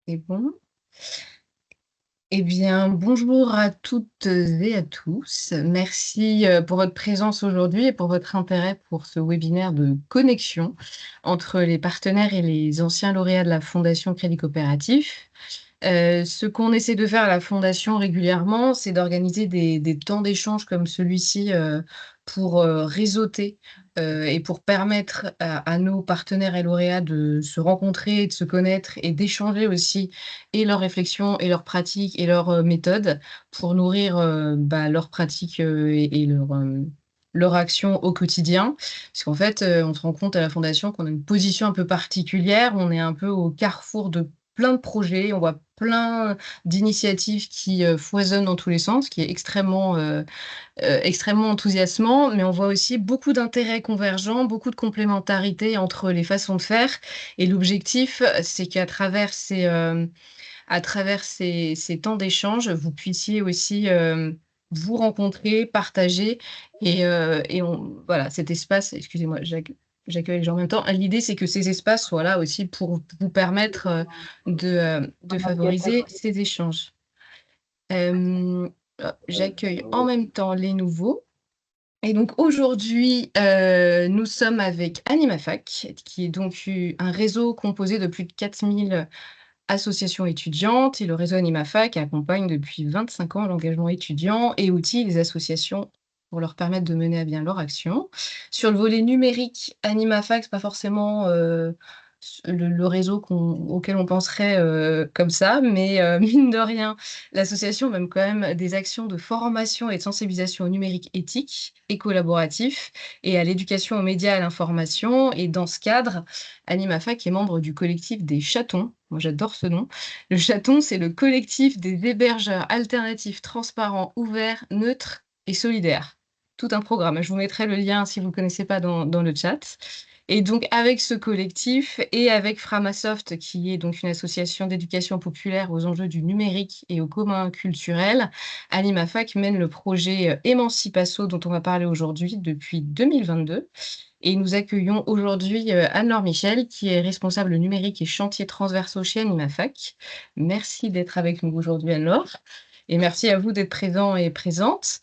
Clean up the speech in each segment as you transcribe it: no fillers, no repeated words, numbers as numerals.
C'est bon. Eh bien, bonjour à toutes et à tous. Merci, pour votre présence aujourd'hui et pour votre intérêt pour ce webinaire de connexion entre les partenaires et les anciens lauréats de la Fondation Crédit Coopératif. Ce qu'on essaie de faire à la fondation régulièrement, c'est d'organiser des temps d'échange comme celui-ci, pour, réseauter, et pour permettre à nos partenaires et lauréats de se rencontrer, de se connaître et d'échanger aussi et leurs réflexions et leurs pratiques et leurs, méthodes pour nourrir, leurs pratiques, et leur action au quotidien. Puisqu'en fait, on se rend compte à la fondation qu'on a une position un peu particulière. On est un peu au carrefour de plein de projets, on voit plein d'initiatives qui, foisonnent dans tous les sens, qui est extrêmement enthousiasmant, mais on voit aussi beaucoup d'intérêts convergents, beaucoup de complémentarité entre les façons de faire et l'objectif, c'est qu'à travers ces temps d'échange, vous puissiez aussi, vous rencontrer, partager et on voilà, cet espace excusez-moi, j'accueille les gens en même temps. L'idée, c'est que ces espaces soient là aussi pour vous permettre, de favoriser ces échanges. Hop, j'accueille en même temps les nouveaux et donc aujourd'hui, nous sommes avec AnimaFac, qui est donc un réseau composé de plus de 4 000 associations étudiantes et le réseau AnimaFac accompagne depuis 25 ans l'engagement étudiant et outille les associations pour leur permettre de mener à bien leur action. Sur le volet numérique, AnimaFac, c'est pas forcément, le réseau auquel on penserait, comme ça, mais mine de rien, l'association mène quand même des actions de formation et de sensibilisation au numérique éthique et collaboratif et à l'éducation aux médias et à l'information et dans ce cadre, AnimaFac est membre du collectif des Chatons. Moi, j'adore ce nom. Le Chaton, c'est le collectif des hébergeurs alternatifs, transparents, ouverts, neutres et solidaires. Tout un programme. Je vous mettrai le lien si vous ne connaissez pas dans le chat. Et donc, avec ce collectif et avec Framasoft, qui est donc une association d'éducation populaire aux enjeux du numérique et aux communs culturels, AnimaFac mène le projet Emancipasso, dont on va parler aujourd'hui depuis 2022. Et nous accueillons aujourd'hui, Anne-Laure Michel, qui est responsable numérique et chantiers transversaux chez AnimaFac. Merci d'être avec nous aujourd'hui, Anne-Laure, et merci à vous d'être présents et présentes.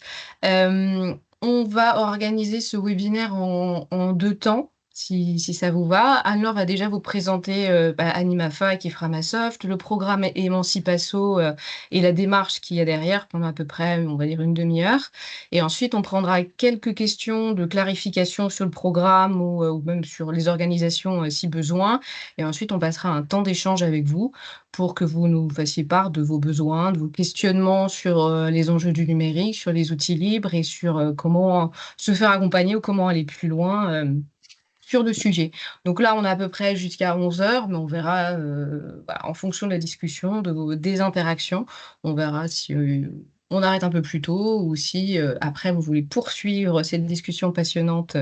On va organiser ce webinaire en 2 temps, si ça vous va. Anne-Laure va déjà vous présenter, AnimaFac et Framasoft, le programme Emancipasso, et la démarche qu'il y a derrière pendant à peu près, on va dire, une demi-heure. Et ensuite, on prendra quelques questions de clarification sur le programme ou même sur les organisations, si besoin. Et ensuite, on passera un temps d'échange avec vous pour que vous nous fassiez part de vos besoins, de vos questionnements sur, les enjeux du numérique, sur les outils libres et sur, comment se faire accompagner ou comment aller plus loin, sur le sujet. Donc là, on a à peu près jusqu'à 11 heures, mais on verra, en fonction de la discussion, des interactions, on verra si, on arrête un peu plus tôt ou si, après vous voulez poursuivre cette discussion passionnante,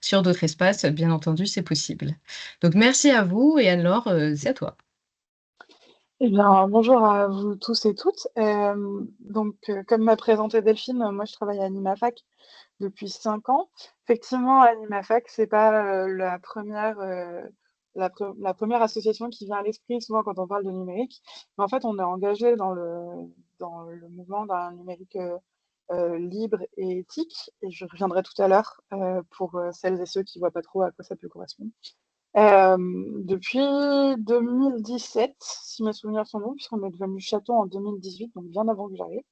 sur d'autres espaces, bien entendu, c'est possible. Donc merci à vous et Anne-Laure, c'est à toi. Eh bien, bonjour à vous tous et toutes. Comme m'a présenté Delphine, moi je travaille à AnimaFac depuis 5 ans. Effectivement, AnimaFac, c'est pas la première association qui vient à l'esprit souvent quand on parle de numérique. Mais en fait, on est engagé dans le mouvement d'un numérique libre et éthique. Et je reviendrai tout à l'heure pour celles et ceux qui voient pas trop à quoi ça peut correspondre. Depuis 2017, si mes souvenirs sont bons, puisqu'on est devenu Chaton en 2018, donc bien avant que j'arrive.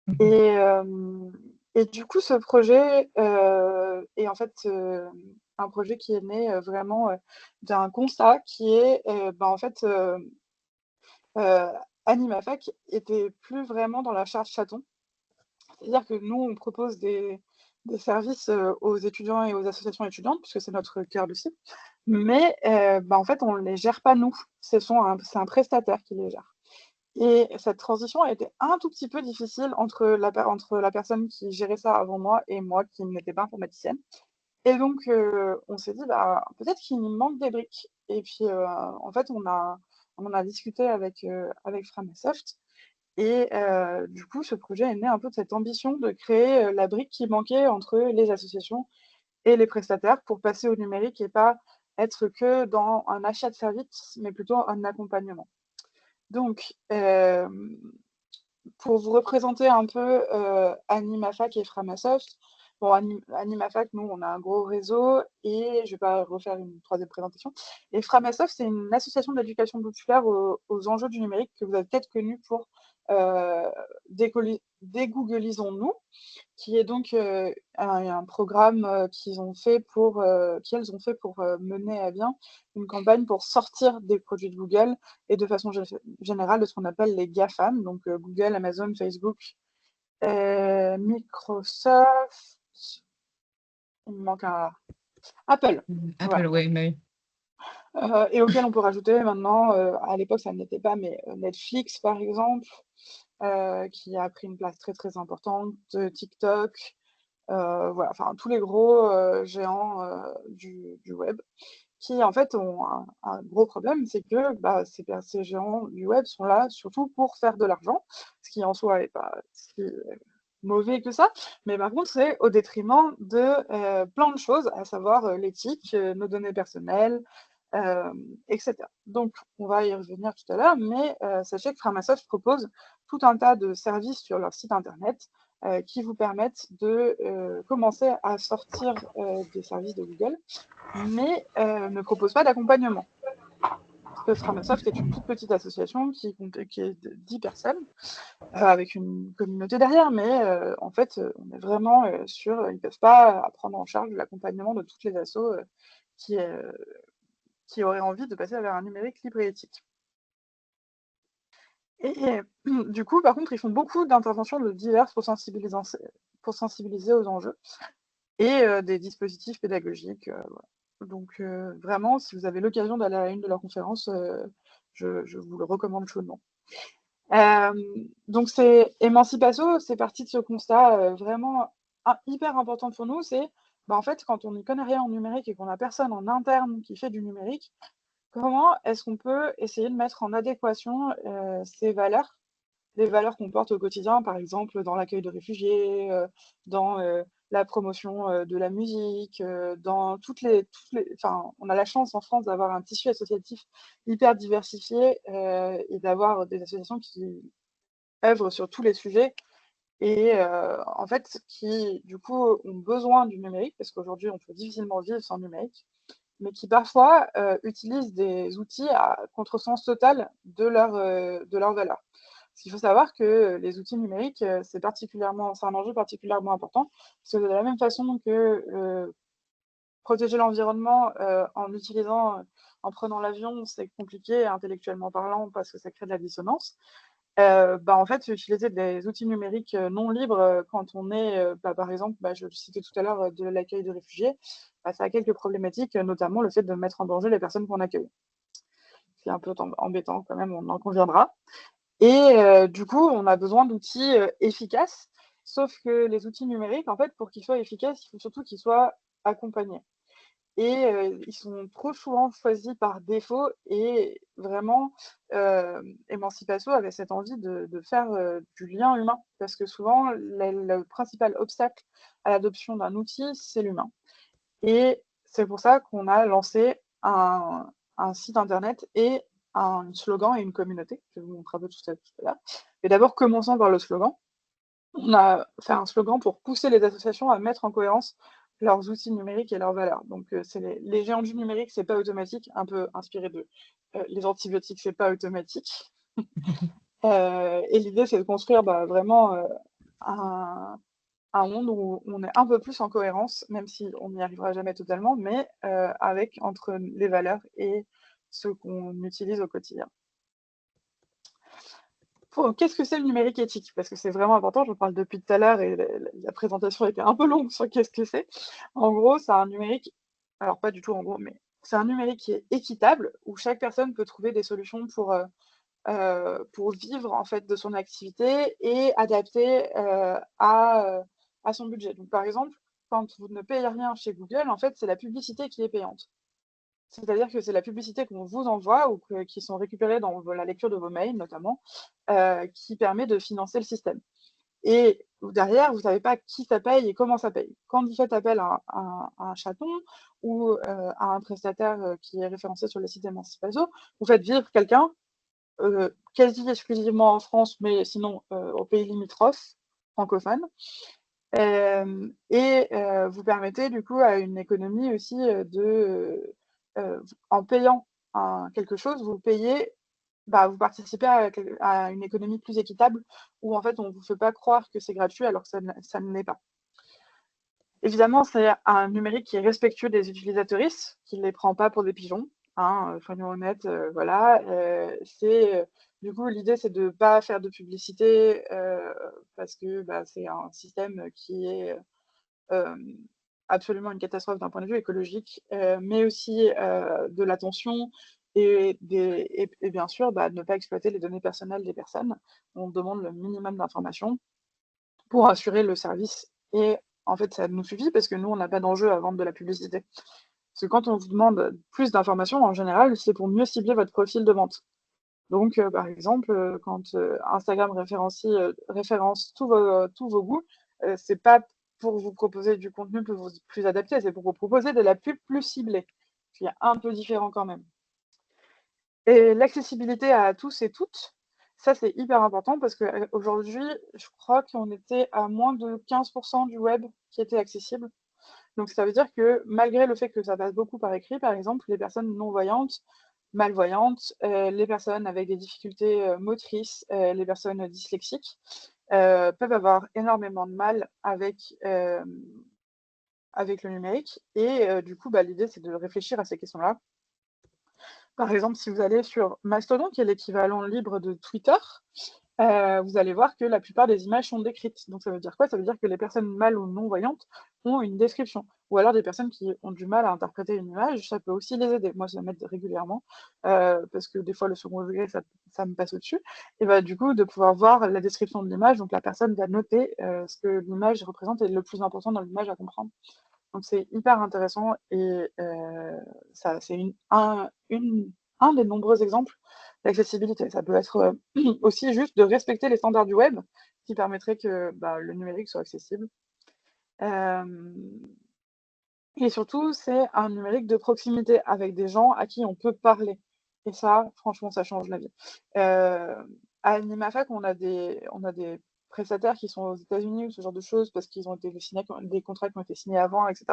Mmh. Et, et du coup, ce projet est en fait un projet qui est né vraiment d'un constat qui est, en fait, euh, AnimaFac était plus vraiment dans la charge chaton. C'est-à-dire que nous, on propose des services aux étudiants et aux associations étudiantes, puisque c'est notre cœur de cible. Mais en fait, on ne les gère pas nous. C'est un prestataire qui les gère. Et cette transition a été un tout petit peu difficile entre la personne qui gérait ça avant moi et moi qui n'étais pas informaticienne. Et donc, on s'est dit, peut-être qu'il nous manque des briques. Et puis, en fait, on en a discuté avec Framasoft. Et du coup, ce projet est né un peu de cette ambition de créer la brique qui manquait entre les associations et les prestataires pour passer au numérique et pas être que dans un achat de services, mais plutôt un accompagnement. Donc, pour vous représenter un peu Animafac et Framasoft, bon, Animafac, nous, on a un gros réseau et je vais pas refaire une troisième présentation. Et Framasoft, c'est une association d'éducation populaire aux enjeux du numérique que vous avez peut-être connu pour Dégooglisons-nous, qui est donc un programme qu'elles ont fait pour mener à bien une campagne pour sortir des produits de Google et de façon générale de ce qu'on appelle les GAFAM, donc Google, Amazon, Facebook, Microsoft, il me manque un Apple. Apple, Voilà. ouais, mais Et auquel on peut rajouter maintenant, à l'époque ça ne l'était pas, mais Netflix par exemple, qui a pris une place très très importante, TikTok, voilà, enfin tous les gros géants du web qui en fait ont un gros problème, c'est que bah, ces géants du web sont là surtout pour faire de l'argent, ce qui en soi est pas si mauvais que ça, mais par contre c'est au détriment de plein de choses, à savoir l'éthique, nos données personnelles, euh, etc. Donc on va y revenir tout à l'heure, mais sachez que Framasoft propose tout un tas de services sur leur site internet qui vous permettent de commencer à sortir des services de Google, mais ne propose pas d'accompagnement. Parce que Framasoft est une toute petite association qui est de 10 personnes, avec une communauté derrière, mais en fait, on est vraiment sur, ils ne peuvent pas prendre en charge l'accompagnement de toutes les assos qui, euh, qui auraient envie de passer vers un numérique libre et éthique. Et du coup, par contre, ils font beaucoup d'interventions de diverses pour sensibiliser aux enjeux et des dispositifs pédagogiques. Voilà. Donc vraiment, si vous avez l'occasion d'aller à une de leurs conférences, je vous le recommande chaudement. Donc c'est Emancipasso, c'est parti de ce constat vraiment hyper important pour nous, c'est bah, en fait quand on n'y connaît rien en numérique et qu'on n'a personne en interne qui fait du numérique, comment est-ce qu'on peut essayer de mettre en adéquation ces valeurs, les valeurs qu'on porte au quotidien, par exemple dans l'accueil de réfugiés, dans la promotion de la musique, dans enfin, on a la chance en France d'avoir un tissu associatif hyper diversifié et d'avoir des associations qui œuvrent sur tous les sujets et en fait qui du coup ont besoin du numérique parce qu'aujourd'hui on peut difficilement vivre sans numérique, mais qui parfois utilisent des outils à contresens total de leur valeur. Parce qu'il faut savoir que les outils numériques, c'est un enjeu particulièrement important, parce que de la même façon que protéger l'environnement en prenant l'avion, c'est compliqué intellectuellement parlant parce que ça crée de la dissonance. Bah, en fait, utiliser des outils numériques non libres quand on est, bah, par exemple, bah, je le citais tout à l'heure, de l'accueil de réfugiés, bah, ça a quelques problématiques, notamment le fait de mettre en danger les personnes qu'on accueille. C'est un peu embêtant quand même, on en conviendra. Et du coup, on a besoin d'outils efficaces, sauf que les outils numériques, en fait, pour qu'ils soient efficaces, il faut surtout qu'ils soient accompagnés. Et ils sont trop souvent choisis par défaut et vraiment, Emancipasso avait cette envie de faire du lien humain parce que souvent, le principal obstacle à l'adoption d'un outil, c'est l'humain. Et c'est pour ça qu'on a lancé un site internet et un slogan et une communauté. Je vais vous montrer un peu tout ça tout à l'heure. Mais d'abord, commençons par le slogan. On a fait un slogan pour pousser les associations à mettre en cohérence leurs outils numériques et leurs valeurs. Donc, c'est les géants du numérique, c'est pas automatique, un peu inspiré de les antibiotiques, c'est pas automatique. Et l'idée, c'est de construire bah, vraiment un, un monde où on est un peu plus en cohérence, même si on n'y arrivera jamais totalement, mais avec entre les valeurs et ce qu'on utilise au quotidien. Qu'est-ce que c'est le numérique éthique? Parce que c'est vraiment important, j'en parle depuis tout à l'heure et la présentation était un peu longue sur qu'est-ce que c'est. En gros, c'est un numérique, alors pas du tout en gros, mais c'est un numérique qui est équitable, où chaque personne peut trouver des solutions pour vivre en fait de son activité et adapter à son budget. Donc par exemple, quand vous ne payez rien chez Google, en fait, c'est la publicité qui est payante. C'est-à-dire que c'est la publicité qu'on vous envoie ou qui sont récupérées dans la lecture de vos mails notamment, qui permet de financer le système. Et derrière, vous ne savez pas qui ça paye et comment ça paye. Quand vous faites appel à un chaton ou à un prestataire qui est référencé sur le site Emancipasso, vous faites vivre quelqu'un quasi exclusivement en France, mais sinon aux pays limitrophes francophones. Et vous permettez du coup à une économie aussi en payant quelque chose, vous payez, vous participez à une économie plus équitable où en fait on ne vous fait pas croire que c'est gratuit alors que ça ne l'est pas. Évidemment, c'est un numérique qui est respectueux des utilisatrices, qui ne les prend pas pour des pigeons, hein, soyons honnêtes, voilà. Du coup, l'idée, c'est de ne pas faire de publicité parce que c'est un système qui est absolument une catastrophe d'un point de vue écologique, mais aussi de l'attention et bien sûr, ne pas exploiter les données personnelles des personnes. On demande le minimum d'informations pour assurer le service. Et en fait, ça nous suffit parce que nous, on n'a pas d'enjeu à vendre de la publicité. Parce que quand on vous demande plus d'informations, en général, c'est pour mieux cibler votre profil de vente. Donc, par exemple, quand Instagram référence tous vos goûts, c'est pas pour vous proposer du contenu plus adapté, c'est pour vous proposer de la pub plus ciblée. Il y a un peu différent quand même. Et l'accessibilité à tous et toutes, ça c'est hyper important parce qu'aujourd'hui, je crois qu'on était à moins de 15% du web qui était accessible. Donc ça veut dire que malgré le fait que ça passe beaucoup par écrit, par exemple, les personnes non-voyantes, malvoyantes, les personnes avec des difficultés motrices, les personnes dyslexiques, peuvent avoir énormément de mal avec le numérique. Et du coup, l'idée, c'est de réfléchir à ces questions-là. Par exemple, si vous allez sur Mastodon, qui est l'équivalent libre de Twitter, vous allez voir que la plupart des images sont décrites. Donc ça veut dire quoi? Ça veut dire que les personnes mal ou non-voyantes ont une description. Ou alors des personnes qui ont du mal à interpréter une image, ça peut aussi les aider. Moi, ça m'aide régulièrement, parce que des fois, le second degré, ça me passe au-dessus. Et du coup, de pouvoir voir la description de l'image, donc la personne va noter ce que l'image représente et le plus important dans l'image à comprendre. Donc c'est hyper intéressant et c'est un des nombreux exemples d'accessibilité. Ça peut être aussi juste de respecter les standards du web qui permettrait que le numérique soit accessible. Et surtout, c'est un numérique de proximité avec des gens à qui on peut parler. Et ça, franchement, ça change la vie. À Animafac, on a des prestataires qui sont aux États-Unis ou ce genre de choses parce qu'ils ont été signés, des contrats qui ont été signés avant, etc.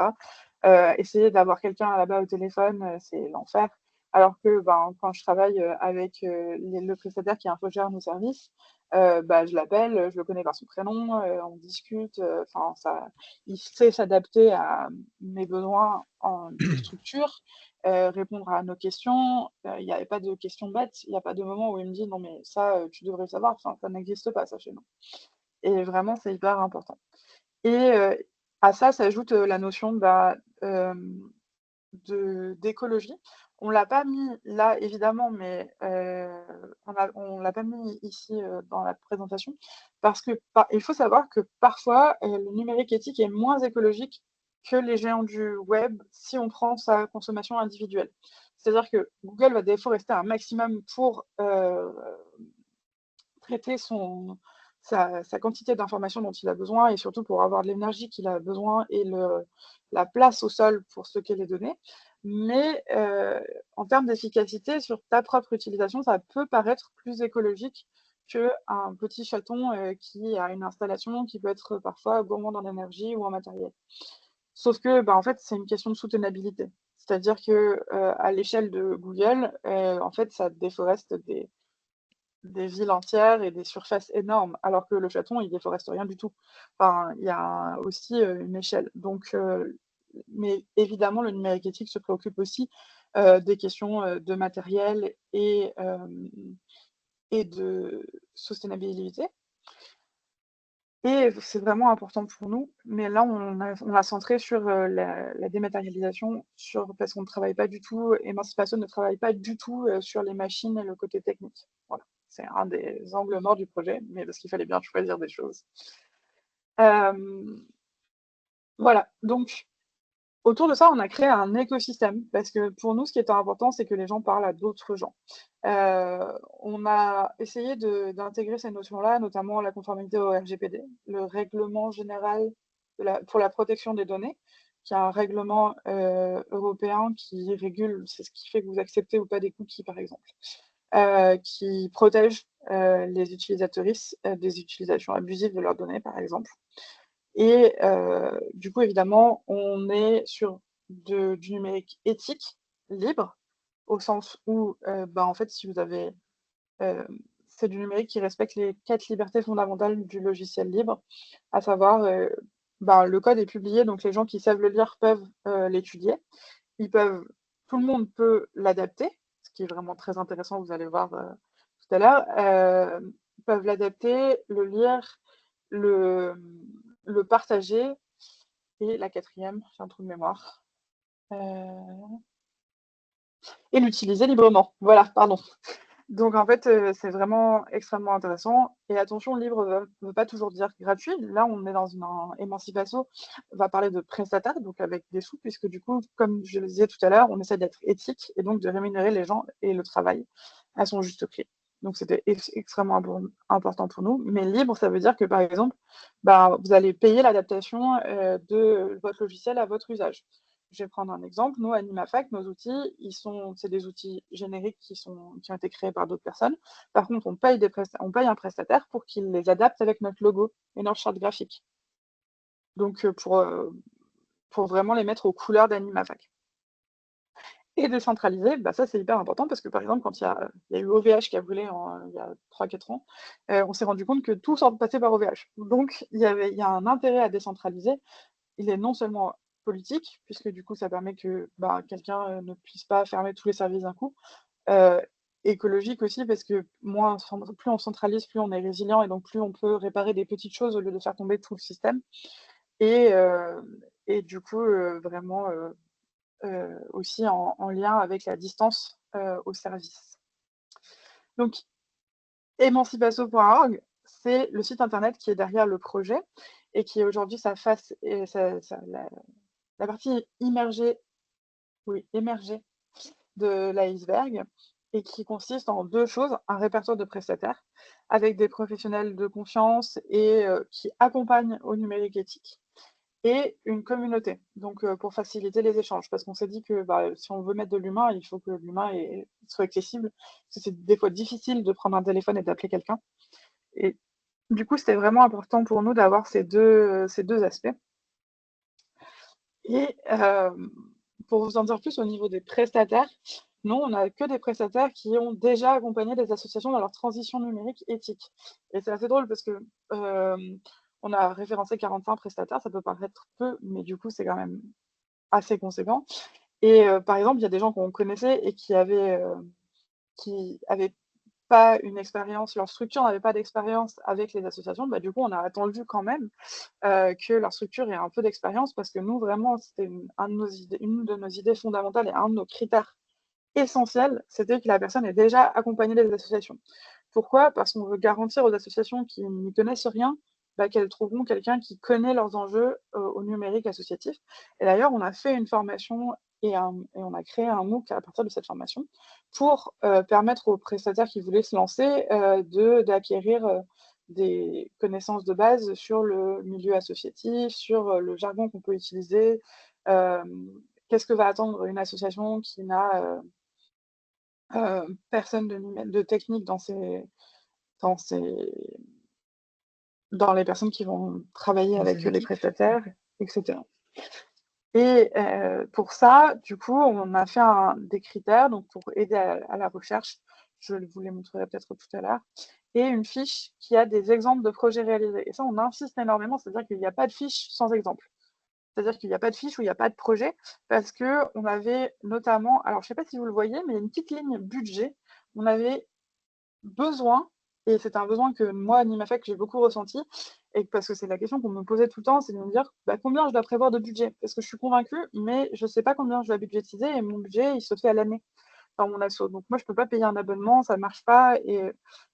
Essayer d'avoir quelqu'un là-bas au téléphone, c'est l'enfer. Alors que quand je travaille avec le prestataire qui infogère nos services, je l'appelle, je le connais par son prénom, on discute, il sait s'adapter à mes besoins de structure, répondre à nos questions. Il n'y avait pas de questions bêtes, il n'y a pas de moment où il me dit non mais ça tu devrais savoir, enfin, ça n'existe pas ça chez nous. Et vraiment c'est hyper important. Et à ça s'ajoute la notion d'écologie. On l'a pas mis là évidemment, mais on l'a pas mis ici dans la présentation parce que il faut savoir que parfois le numérique éthique est moins écologique que les géants du web si on prend sa consommation individuelle. C'est-à-dire que Google va déforester un maximum pour traiter sa quantité d'informations dont il a besoin et surtout pour avoir de l'énergie qu'il a besoin et la place au sol pour stocker les données. Mais en termes d'efficacité, sur ta propre utilisation, ça peut paraître plus écologique qu'un petit chaton qui a une installation qui peut être parfois gourmand en énergie ou en matériel. Sauf que, en fait, c'est une question de soutenabilité. C'est-à-dire que à l'échelle de Google, en fait, ça déforeste des villes entières et des surfaces énormes, alors que le chaton, il déforeste rien du tout. Enfin, il y a aussi une échelle. Donc, mais évidemment, le numérique éthique se préoccupe aussi des questions de matériel et de sustainabilité. Et c'est vraiment important pour nous. Mais là, on a centré sur la dématérialisation, parce qu'on ne travaille pas du tout, Emancipation ne travaille pas du tout sur les machines et le côté technique. Voilà. C'est un des angles morts du projet, mais parce qu'il fallait bien choisir des choses. Voilà. Donc, autour de ça, on a créé un écosystème, parce que pour nous, ce qui est important, c'est que les gens parlent à d'autres gens. On a essayé d'intégrer ces notions-là, notamment la conformité au RGPD, le règlement général pour la protection des données, qui est un règlement européen qui régule, c'est ce qui fait que vous acceptez ou pas des cookies, par exemple. qui protège les utilisatrices des utilisations abusives de leurs données, par exemple. Et du coup, évidemment, on est sur du numérique éthique, libre, au sens où, en fait, si vous avez c'est du numérique qui respecte les 4 libertés fondamentales du logiciel libre, à savoir, le code est publié, donc les gens qui savent le lire peuvent l'étudier. Ils peuvent, tout le monde peut l'adapter, ce qui est vraiment très intéressant, vous allez voir tout à l'heure. Ils peuvent l'adapter, le lire, le, le partager, et la quatrième, j'ai un trou de mémoire, et l'utiliser librement. Voilà, pardon. Donc en fait, c'est vraiment extrêmement intéressant. Et attention, libre ne veut pas toujours dire gratuit. Là, on est dans une émancipation. On va parler de prestataire, donc avec des sous, puisque du coup, comme je le disais tout à l'heure, on essaie d'être éthique et donc de rémunérer les gens et le travail à son juste prix. Donc c'était extrêmement important pour nous. Mais libre, ça veut dire que par exemple, vous allez payer l'adaptation de votre logiciel à votre usage. Je vais prendre un exemple. Nous, AnimaFac, nos outils, c'est des outils génériques qui ont été créés par d'autres personnes. Par contre, on paye un prestataire pour qu'il les adapte avec notre logo et notre charte graphique. Donc, pour vraiment les mettre aux couleurs d'AnimaFac. Et décentraliser, ça c'est hyper important parce que par exemple, quand il y a eu OVH qui a brûlé il y a 3-4 ans, on s'est rendu compte que tout passait par OVH. Donc, il y a un intérêt à décentraliser. Il est non seulement politique, puisque du coup ça permet que quelqu'un ne puisse pas fermer tous les services d'un coup, écologique aussi, parce que plus on centralise, plus on est résilient, et donc plus on peut réparer des petites choses au lieu de faire tomber tout le système, et, du coup vraiment aussi en lien avec la distance au service. Donc emancipaso.org, c'est le site internet qui est derrière le projet et qui est aujourd'hui la partie émergée de l'iceberg, et qui consiste en 2 choses: un répertoire de prestataires avec des professionnels de confiance et qui accompagnent au numérique éthique, et une communauté, donc pour faciliter les échanges. Parce qu'on s'est dit que si on veut mettre de l'humain, il faut que l'humain soit accessible, parce que c'est des fois difficile de prendre un téléphone et d'appeler quelqu'un. Et du coup, c'était vraiment important pour nous d'avoir ces deux aspects. Et pour vous en dire plus au niveau des prestataires, nous, on n'a que des prestataires qui ont déjà accompagné des associations dans leur transition numérique éthique. Et c'est assez drôle parce que on a référencé 45 prestataires, ça peut paraître peu, mais du coup, c'est quand même assez conséquent. Et par exemple, il y a des gens qu'on connaissait et qui avaient pas une expérience, leur structure n'avait pas d'expérience avec les associations. Du coup, on a attendu quand même que leur structure ait un peu d'expérience, parce que nous, vraiment, c'était une de nos idées fondamentales et un de nos critères essentiels, c'était que la personne ait déjà accompagné les associations. Pourquoi? Parce qu'on veut garantir aux associations qui n'y connaissent rien qu'elles trouveront quelqu'un qui connaît leurs enjeux au numérique associatif. Et d'ailleurs, on a fait une formation et on a créé un MOOC à partir de cette formation pour permettre aux prestataires qui voulaient se lancer d'acquérir des connaissances de base sur le milieu associatif, sur le jargon qu'on peut utiliser, qu'est-ce que va attendre une association qui n'a personne de technique dans les personnes qui vont travailler Dans avec ces les équipes. prestataires, etc. Et pour ça, du coup, on a fait des critères, donc pour aider à la recherche, je vous les montrerai peut-être tout à l'heure, et une fiche qui a des exemples de projets réalisés. Et ça, on insiste énormément, c'est-à-dire qu'il n'y a pas de fiche sans exemple. C'est-à-dire qu'il n'y a pas de fiche où il n'y a pas de projet, parce qu'on avait notamment, alors je ne sais pas si vous le voyez, mais il y a une petite ligne budget. On avait besoin, et c'est un besoin que moi, AnimaFac, j'ai beaucoup ressenti, et parce que c'est la question qu'on me posait tout le temps, c'est de me dire combien je dois prévoir de budget, parce que je suis convaincue, mais je ne sais pas combien je dois budgétiser, et mon budget, il se fait à l'année dans mon asso. Donc moi, je ne peux pas payer un abonnement, ça ne marche pas. Et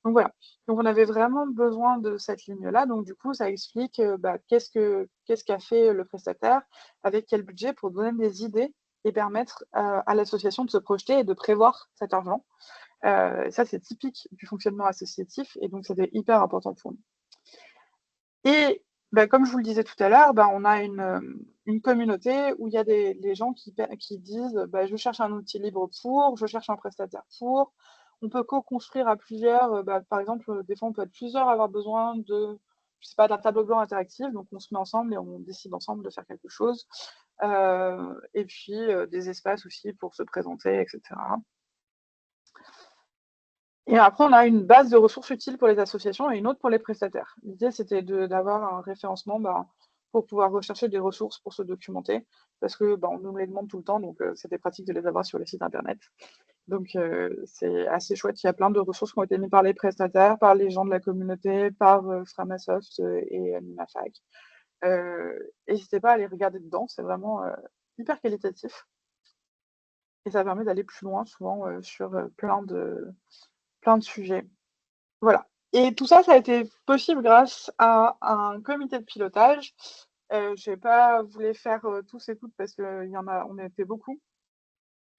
donc voilà. Donc on avait vraiment besoin de cette ligne-là. Donc du coup, ça explique qu'est-ce qu'a fait le prestataire, avec quel budget, pour donner des idées et permettre à l'association de se projeter et de prévoir cet argent. Ça, c'est typique du fonctionnement associatif, et donc c'était hyper important pour nous. Et comme je vous le disais tout à l'heure, on a une communauté où il y a les gens qui disent je cherche un outil libre je cherche un prestataire pour. on peut co-construire à plusieurs. Par exemple, des fois, on peut être plusieurs à avoir besoin de, je sais pas, d'un tableau blanc interactif. Donc, on se met ensemble et on décide ensemble de faire quelque chose. Et puis, des espaces aussi pour se présenter, etc. Et après, on a une base de ressources utiles pour les associations et une autre pour les prestataires. L'idée, c'était d'avoir un référencement pour pouvoir rechercher des ressources pour se documenter, parce que on nous les demande tout le temps, donc c'était pratique de les avoir sur le site internet. Donc c'est assez chouette. Il y a plein de ressources qui ont été mises par les prestataires, par les gens de la communauté, par Framasoft et AnimaFac. N'hésitez pas à aller regarder dedans, c'est vraiment hyper qualitatif. Et ça permet d'aller plus loin, souvent sur plein de sujets. Voilà. Et tout ça, ça a été possible grâce à un comité de pilotage. Je n'ai pas voulu faire tous et toutes parce on était beaucoup.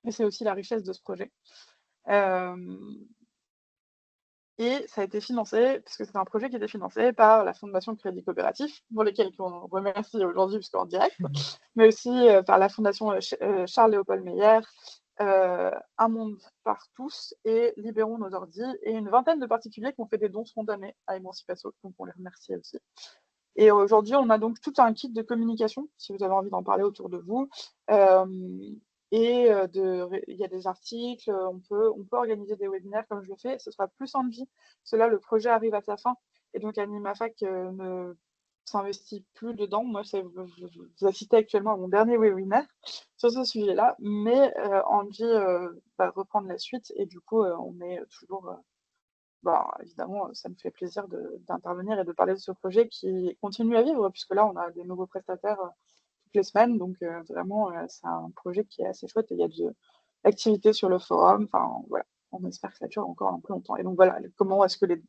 Et c'est aussi la richesse de ce projet. Et ça a été financé, puisque c'est un projet qui a été financé par la Fondation Crédit Coopératif, pour lesquels on remercie aujourd'hui puisqu'en direct, mais aussi par la Fondation Charles-Léopold Meyer, Un Monde par tous et Libérons nos ordis, et une vingtaine de particuliers qui ont fait des dons spontanés à Emancipasso, donc on les remercie aussi. Et aujourd'hui, on a donc tout un kit de communication, si vous avez envie d'en parler autour de vous. Il y a des articles, on peut organiser des webinaires comme je le fais. Ce sera plus en vie, parce que là, le projet arrive à sa fin. Et donc, AnimaFac ne s'investit plus dedans. Moi, vous assistez actuellement à mon dernier webinaire sur ce sujet-là. Mais Angie va reprendre la suite. Et du coup, on est toujours... évidemment, ça me fait plaisir d'intervenir et de parler de ce projet qui continue à vivre, puisque là, on a des nouveaux prestataires toutes les semaines. Donc, vraiment, c'est un projet qui est assez chouette et il y a de l'activité sur le forum. Enfin, voilà, on espère que ça dure encore un peu longtemps. Et donc, voilà, comment est-ce que les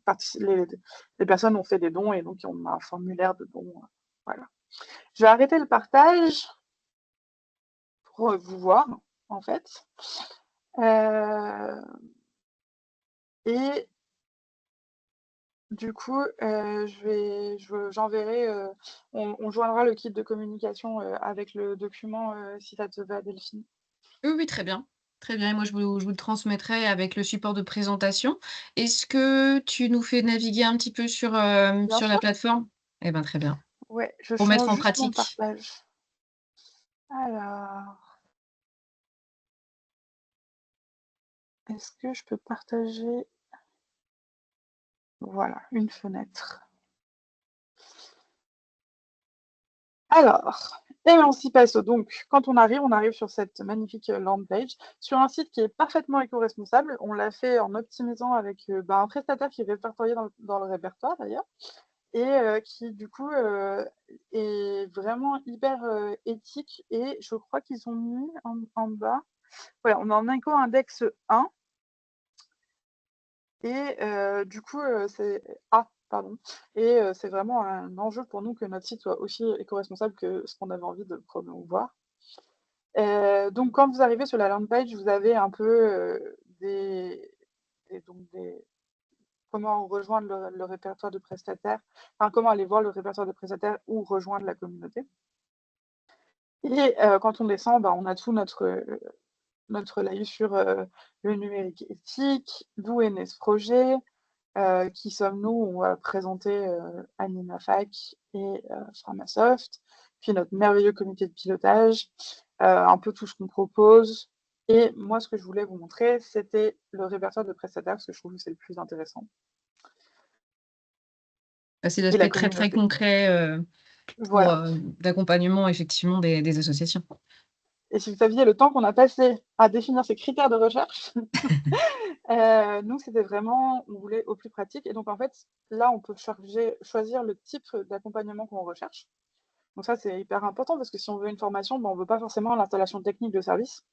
personnes ont fait des dons et donc on a un formulaire de dons. Voilà. Je vais arrêter le partage pour vous voir, en fait. Et du coup, j'enverrai, on joindra le kit de communication avec le document si ça te va, Delphine. Oui, oui, très bien. Très bien et moi je vous le transmettrai avec le support de présentation. Est-ce que tu nous fais naviguer un petit peu Bien sur la sûr. plateforme? Eh ben, très bien. Ouais, je Pour mettre change en juste mon pratique. partage. Alors, est-ce que je peux partager? Voilà, une fenêtre. Alors, Emancipasso. Donc, quand on arrive sur cette magnifique landing page, sur un site qui est parfaitement éco-responsable. On l'a fait en optimisant avec un prestataire qui est répertorié dans le répertoire d'ailleurs, et qui du coup est vraiment hyper éthique. Et je crois qu'ils ont mis en bas, voilà, on est en éco-index 1. Et du coup, c'est pardon. Et c'est vraiment un enjeu pour nous que notre site soit aussi éco-responsable que ce qu'on avait envie de promouvoir. Donc quand vous arrivez sur la landing page, vous avez un peu comment rejoindre le répertoire de prestataires, enfin comment aller voir le répertoire de prestataires ou rejoindre la communauté. Et quand on descend, on a tout notre laïus sur le numérique éthique, d'où est né ce projet, qui sommes-nous? On va présenter AnimaFac et Framasoft, puis notre merveilleux comité de pilotage, un peu tout ce qu'on propose. Et moi, ce que je voulais vous montrer, c'était le répertoire de prestataires, parce que je trouve que c'est le plus intéressant. C'est Et la l'aspect très, très communauté. concret Voilà. d'accompagnement effectivement des associations. Et si vous saviez le temps qu'on a passé à définir ces critères de recherche, nous, c'était vraiment, on voulait au plus pratique. Et donc, en fait, là, on peut choisir le type d'accompagnement qu'on recherche. Donc ça, c'est hyper important parce que si on veut une formation, on ne veut pas forcément l'installation technique de service.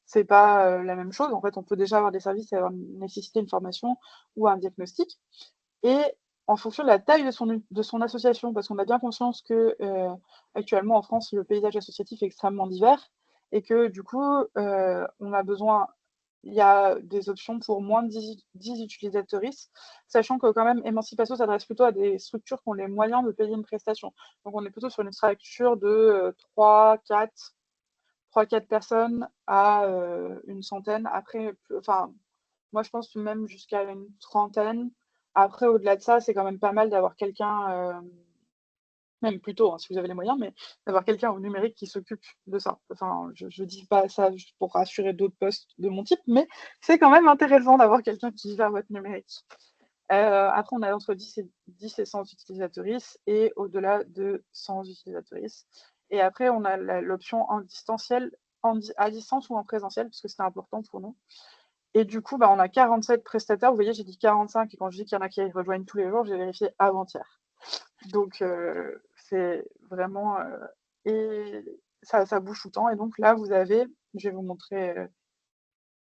C'est pas la même chose. En fait, on peut déjà avoir des services et nécessiter une formation ou un diagnostic. Et en fonction de la taille de son association, parce qu'on a bien conscience que actuellement en France, le paysage associatif est extrêmement divers et que du coup, on a besoin, il y a des options pour moins de 10 utilisateuristes, sachant que quand même, Emancipasso s'adresse plutôt à des structures qui ont les moyens de payer une prestation. Donc on est plutôt sur une structure de 3-4 personnes à une centaine. Après, enfin, moi, je pense même jusqu'à une trentaine. Après, au-delà de ça, c'est quand même pas mal d'avoir quelqu'un, même plutôt, hein, si vous avez les moyens, mais d'avoir quelqu'un au numérique qui s'occupe de ça. Enfin, je dis pas ça juste pour rassurer d'autres postes de mon type, mais c'est quand même intéressant d'avoir quelqu'un qui gère votre numérique. Après, on a entre 10 et 100 utilisatrices et au-delà de 100 utilisatrices. Et après, on a l'option en distanciel, à distance ou en présentiel, parce que c'était important pour nous. Et du coup, bah, on a 47 prestataires. Vous voyez, j'ai dit 45, et quand je dis qu'il y en a qui rejoignent tous les jours, j'ai vérifié avant-hier. Donc, c'est vraiment. Et ça bouge tout le temps. Et donc là, vous avez, je vais vous montrer.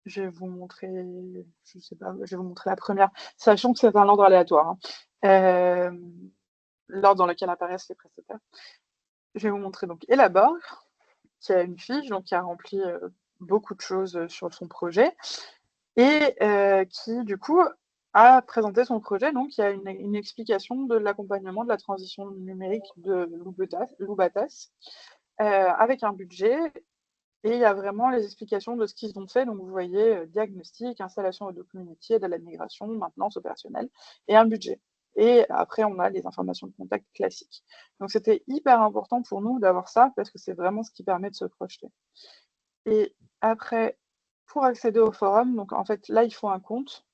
Je vais vous montrer, je sais pas, je vais vous montrer la première, sachant que c'est un ordre aléatoire, hein. Euh, L'ordre dans lequel apparaissent les prestataires. Je vais vous montrer donc Elabore, qui a une fiche, donc qui a rempli beaucoup de choses sur son projet, et qui, du coup, a présenté son projet. Donc, il y a une explication de l'accompagnement de la transition numérique de Loubatas, avec un budget. Et il y a vraiment les explications de ce qu'ils ont fait. Donc, vous voyez, diagnostic, installation de community, aide à la migration, maintenance opérationnelle et un budget. Et après, on a les informations de contact classiques. Donc, c'était hyper important pour nous d'avoir ça parce que c'est vraiment ce qui permet de se projeter. Et après, pour accéder au forum, donc en fait, là, il faut un compte.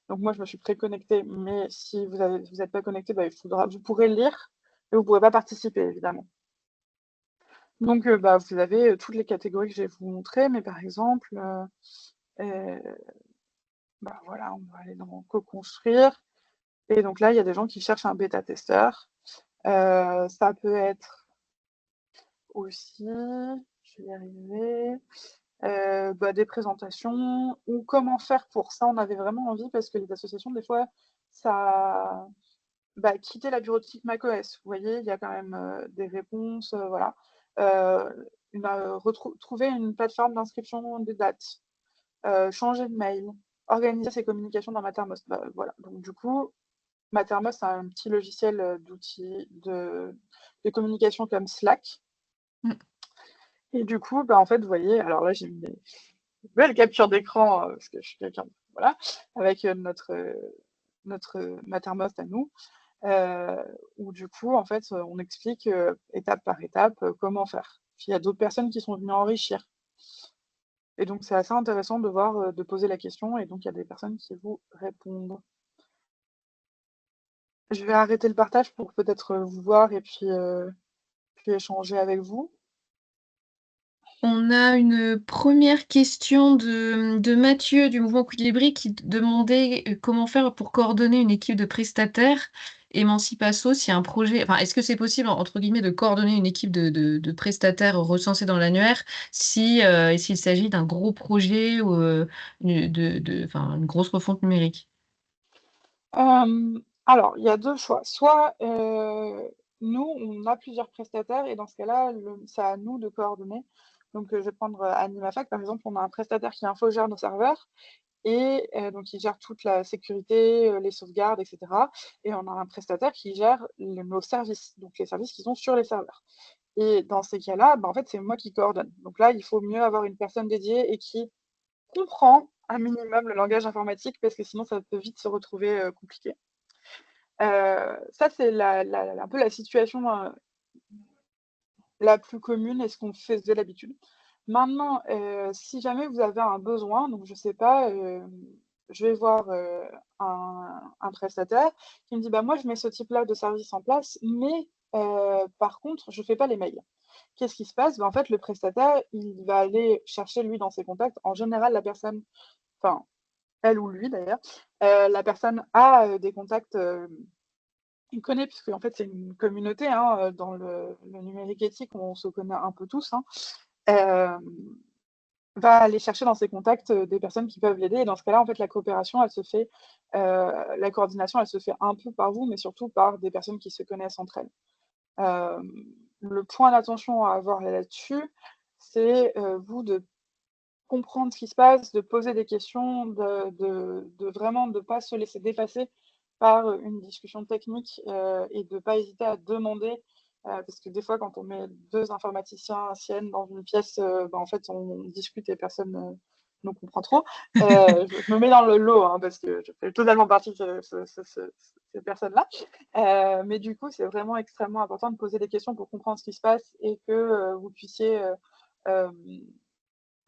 Donc, moi, je me suis préconnectée, mais si vous n'êtes pas connecté, bah, vous pourrez le lire, mais vous ne pourrez pas participer, évidemment. Donc, bah, vous avez toutes les catégories que je vais vous montrer, mais par exemple, bah, voilà, on va aller dans co-construire. Et donc là, il y a des gens qui cherchent un bêta-testeur. Ça peut être aussi, je vais y arriver, bah, des présentations ou comment faire pour ça. On avait vraiment envie parce que les associations, des fois, ça bah, quitter la bureautique macOS. Vous voyez, il y a quand même des réponses, voilà. Trouver une plateforme d'inscription des dates, changer de mail, organiser ses communications dans Mattermost. Bah, voilà. Donc du coup, Mattermost, c'est un petit logiciel d'outils de communication comme Slack. Mm. Et du coup, bah, en fait, vous voyez, alors là, j'ai mis des belles captures d'écran parce que je suis quelqu'un, voilà, avec notre Mattermost à nous. Où du coup, en fait, on explique étape par étape comment faire. Puis il y a d'autres personnes qui sont venues enrichir. Et donc, c'est assez intéressant de voir, de poser la question, et donc il y a des personnes qui vous répondent. Je vais arrêter le partage pour peut-être vous voir et puis échanger avec vous. On a une première question de Mathieu du mouvement Equilibri qui demandait comment faire pour coordonner une équipe de prestataires. Emancipasso, s'il y a un projet, enfin, est-ce que c'est possible, entre guillemets, de coordonner une équipe de prestataires recensés dans l'annuaire s'il s'agit d'un gros projet ou enfin, une grosse refonte numérique? Alors, il y a deux choix. Soit nous, on a plusieurs prestataires, et dans ce cas-là, c'est à nous de coordonner. Donc, je vais prendre Animafac, par exemple, on a un prestataire qui infogère nos serveurs, et donc il gère toute la sécurité, les sauvegardes, etc. Et on a un prestataire qui gère nos services, donc les services qui sont sur les serveurs. Et dans ces cas-là, bah, en fait, c'est moi qui coordonne. Donc là, il faut mieux avoir une personne dédiée et qui comprend un minimum le langage informatique, parce que sinon, ça peut vite se retrouver compliqué. Ça, c'est un peu la situation la plus commune et ce qu'on faisait d'habitude. Maintenant, si jamais vous avez un besoin, donc je sais pas, je vais voir un prestataire qui me dit, bah moi je mets ce type-là de service en place, mais par contre, je fais pas les mails. Qu'est-ce qui se passe? Bah, en fait, le prestataire, il va aller chercher lui dans ses contacts. En général, la personne, enfin elle ou lui d'ailleurs, la personne a des contacts. Il connaît, puisque en fait c'est une communauté, hein, dans le numérique éthique, on se connaît un peu tous, hein. Euh, Va aller chercher dans ses contacts des personnes qui peuvent l'aider. Et dans ce cas-là, en fait, la coopération, elle se fait, la coordination, elle se fait un peu par vous, mais surtout par des personnes qui se connaissent entre elles. Euh, le point d'attention à avoir là-dessus, c'est vous de comprendre ce qui se passe, de poser des questions, de vraiment ne pas se laisser dépasser par une discussion technique et de ne pas hésiter à demander, parce que des fois, quand on met deux informaticiens anciennes dans une pièce, bah, en fait, on discute et personne ne comprend trop. Je me mets dans le lot, hein, parce que je fais totalement partie de ces personnes-là. Mais du coup, c'est vraiment extrêmement important de poser des questions pour comprendre ce qui se passe et que vous puissiez euh,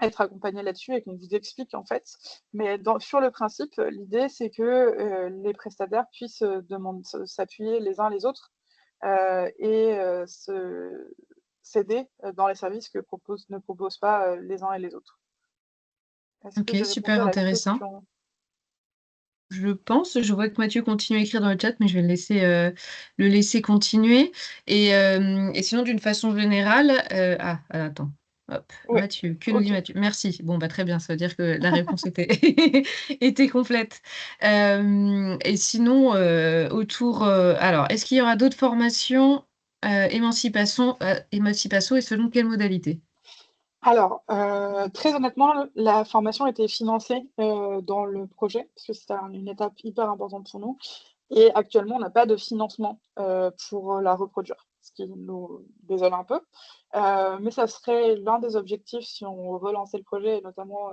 être accompagné là-dessus et qu'on vous explique en fait. Mais sur le principe, l'idée c'est que les prestataires puissent s'appuyer les uns les autres et s'aider dans les services que ne proposent pas les uns et les autres. Est-ce que Ok, j'ai répondu super à la intéressant. question? Je pense, je vois que Mathieu continue à écrire dans le chat, mais je vais le laisser continuer. Et sinon, d'une façon générale, attends, hop, Oui, Mathieu, que nous dit ok. Mathieu? Merci. Bon, bah très bien, ça veut dire que la réponse était, était complète. Et sinon, alors, est-ce qu'il y aura d'autres formations émancipation et selon quelle modalité? Alors, très honnêtement, la formation était financée dans le projet, parce que c'était une étape hyper importante pour nous. Et actuellement, on n'a pas de financement pour la reproduire, ce qui nous désole un peu. Mais ça serait l'un des objectifs si on relançait le projet, et notamment,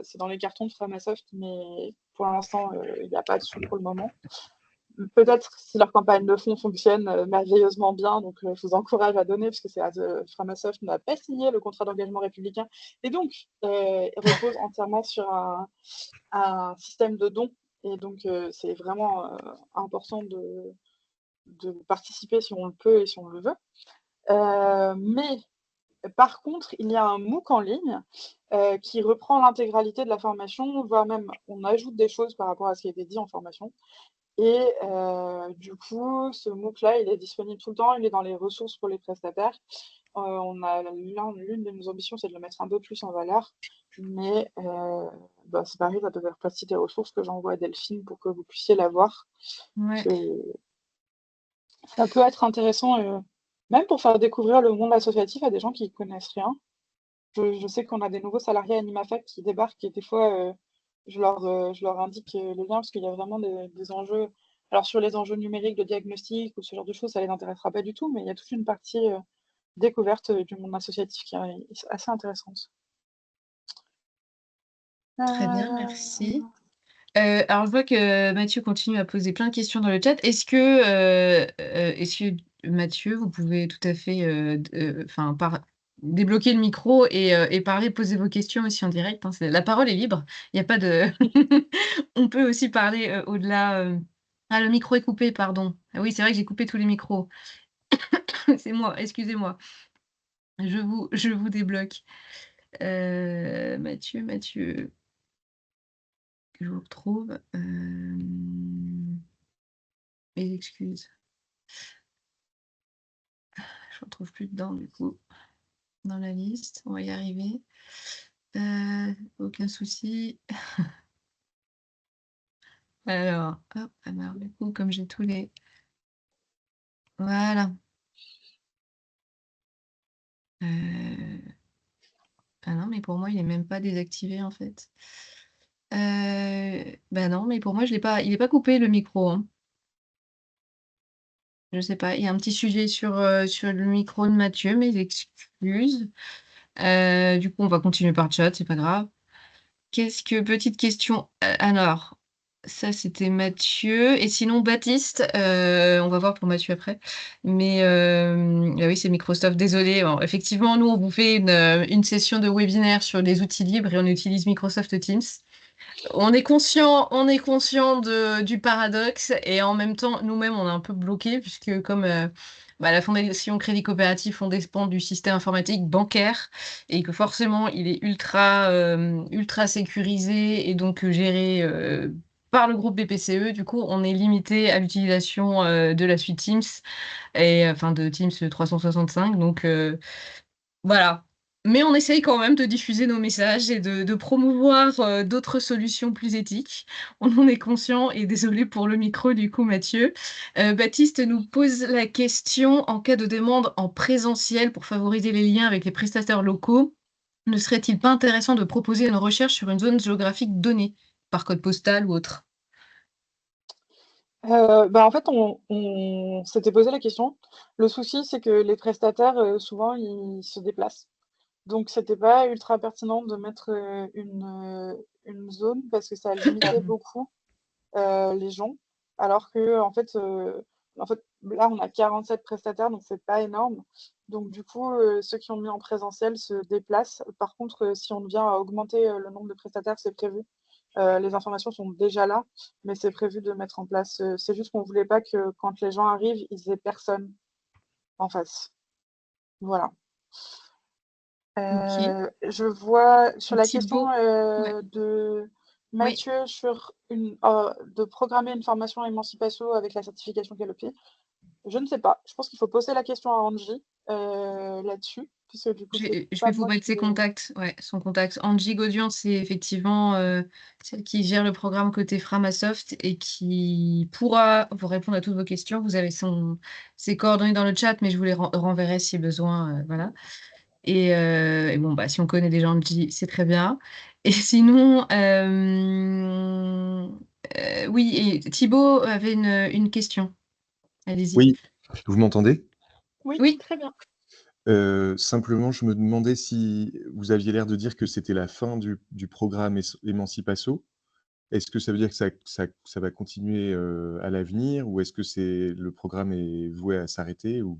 c'est dans les cartons de Framasoft, mais pour l'instant, il n'y a pas de sous pour le moment. Peut-être si leur campagne de fonds fonctionne merveilleusement bien, donc je vous encourage à donner, parce que Framasoft n'a pas signé le contrat d'engagement républicain, et donc repose entièrement sur un système de dons. Et donc, c'est vraiment important de participer si on le peut et si on le veut. Mais par contre, il y a un MOOC en ligne qui reprend l'intégralité de la formation, voire même on ajoute des choses par rapport à ce qui a été dit en formation. Et du coup, ce MOOC-là, il est disponible tout le temps, il est dans les ressources pour les prestataires. L'une de nos ambitions, c'est de le mettre un peu plus en valeur. Mais c'est pareil, ça peut faire partie des ressources que j'envoie à Delphine pour que vous puissiez la voir. Ouais. Ça peut être intéressant, même pour faire découvrir le monde associatif à des gens qui ne connaissent rien. Je sais qu'on a des nouveaux salariés à Animafac qui débarquent et des fois, je leur indique le lien parce qu'il y a vraiment des enjeux. Alors, sur les enjeux numériques de diagnostic ou ce genre de choses, ça les intéressera pas du tout, mais il y a toute une partie découverte du monde associatif qui est assez intéressante. Très bien, Euh, merci. Alors, je vois que Mathieu continue à poser plein de questions dans le chat. Est-ce que Mathieu, vous pouvez tout à fait débloquer le micro et parler, poser vos questions aussi en direct, hein, la parole est libre. Il n'y a pas de. On peut aussi parler au-delà. Ah, le micro est coupé, pardon. Ah oui, c'est vrai que j'ai coupé tous les micros. C'est moi, excusez-moi. Je vous débloque. Mathieu, que je vous retrouve. Mes excuses. Je ne retrouve plus dedans, du coup, dans la liste. On va y arriver. Aucun souci. Alors, hop, alors, du coup, comme j'ai tous les... Voilà. Ah non, mais pour moi, il n'est même pas désactivé, en fait. Bah non, mais pour moi, je l'ai pas... il n'est pas coupé, le micro, hein. Je sais pas, il y a un petit sujet sur le micro de Mathieu, mes excuses. Du coup, on va continuer par chat, c'est pas grave. Petite question, alors, ça c'était Mathieu, et sinon Baptiste, on va voir pour Mathieu après, mais ah oui, c'est Microsoft, désolé. Bon, effectivement, nous on vous fait une session de webinaire sur les outils libres et on utilise Microsoft Teams. On est conscient du paradoxe et en même temps, nous-mêmes, on est un peu bloqués puisque comme la Fondation Crédit Coopératif, on dépend du système informatique bancaire et que forcément, il est ultra sécurisé et donc géré par le groupe BPCE. Du coup, on est limité à l'utilisation de la suite Teams et enfin de Teams 365. Donc, voilà. Mais on essaye quand même de diffuser nos messages et de promouvoir d'autres solutions plus éthiques. On en est conscient et désolé pour le micro du coup, Mathieu. Baptiste nous pose la question, en cas de demande en présentiel pour favoriser les liens avec les prestataires locaux, ne serait-il pas intéressant de proposer une recherche sur une zone géographique donnée, par code postal ou autre? En fait, on s'était posé la question. Le souci, c'est que les prestataires, souvent, ils se déplacent. Donc, c'était pas ultra pertinent de mettre une zone parce que ça limitait beaucoup les gens. Alors que, en fait, là, on a 47 prestataires, donc c'est pas énorme. Donc, du coup, ceux qui ont mis en présentiel se déplacent. Par contre, si on vient à augmenter le nombre de prestataires, c'est prévu. Les informations sont déjà là, mais c'est prévu de mettre en place. C'est juste qu'on voulait pas que quand les gens arrivent, ils aient personne en face. Voilà. OK. Je vois sur Et la question Thibaut? Ouais. de Oui. Mathieu sur de programmer une formation Émancipasso avec la certification Canopy. Je ne sais pas. Je pense qu'il faut poser la question à Angie là-dessus, puisque du coup, c'est Je pas vais vous moi mettre qui ses l'ai. contacts, ouais, son contact. Angie Gaudian, c'est effectivement, celle qui gère le programme côté Framasoft et qui pourra vous répondre à toutes vos questions. Vous avez ses coordonnées dans le chat, mais je vous les renverrai si besoin, voilà. Et bon, bah, si on connaît déjà Angie, c'est très bien. Et sinon, oui, et Thibaut avait une question. Allez-y. Oui, vous m'entendez? Oui, Oui. très bien. Simplement, je me demandais si vous aviez l'air de dire que c'était la fin du programme Émancipasso. Est-ce que ça veut dire que ça va continuer, à l'avenir ou est-ce que le programme est voué à s'arrêter ou?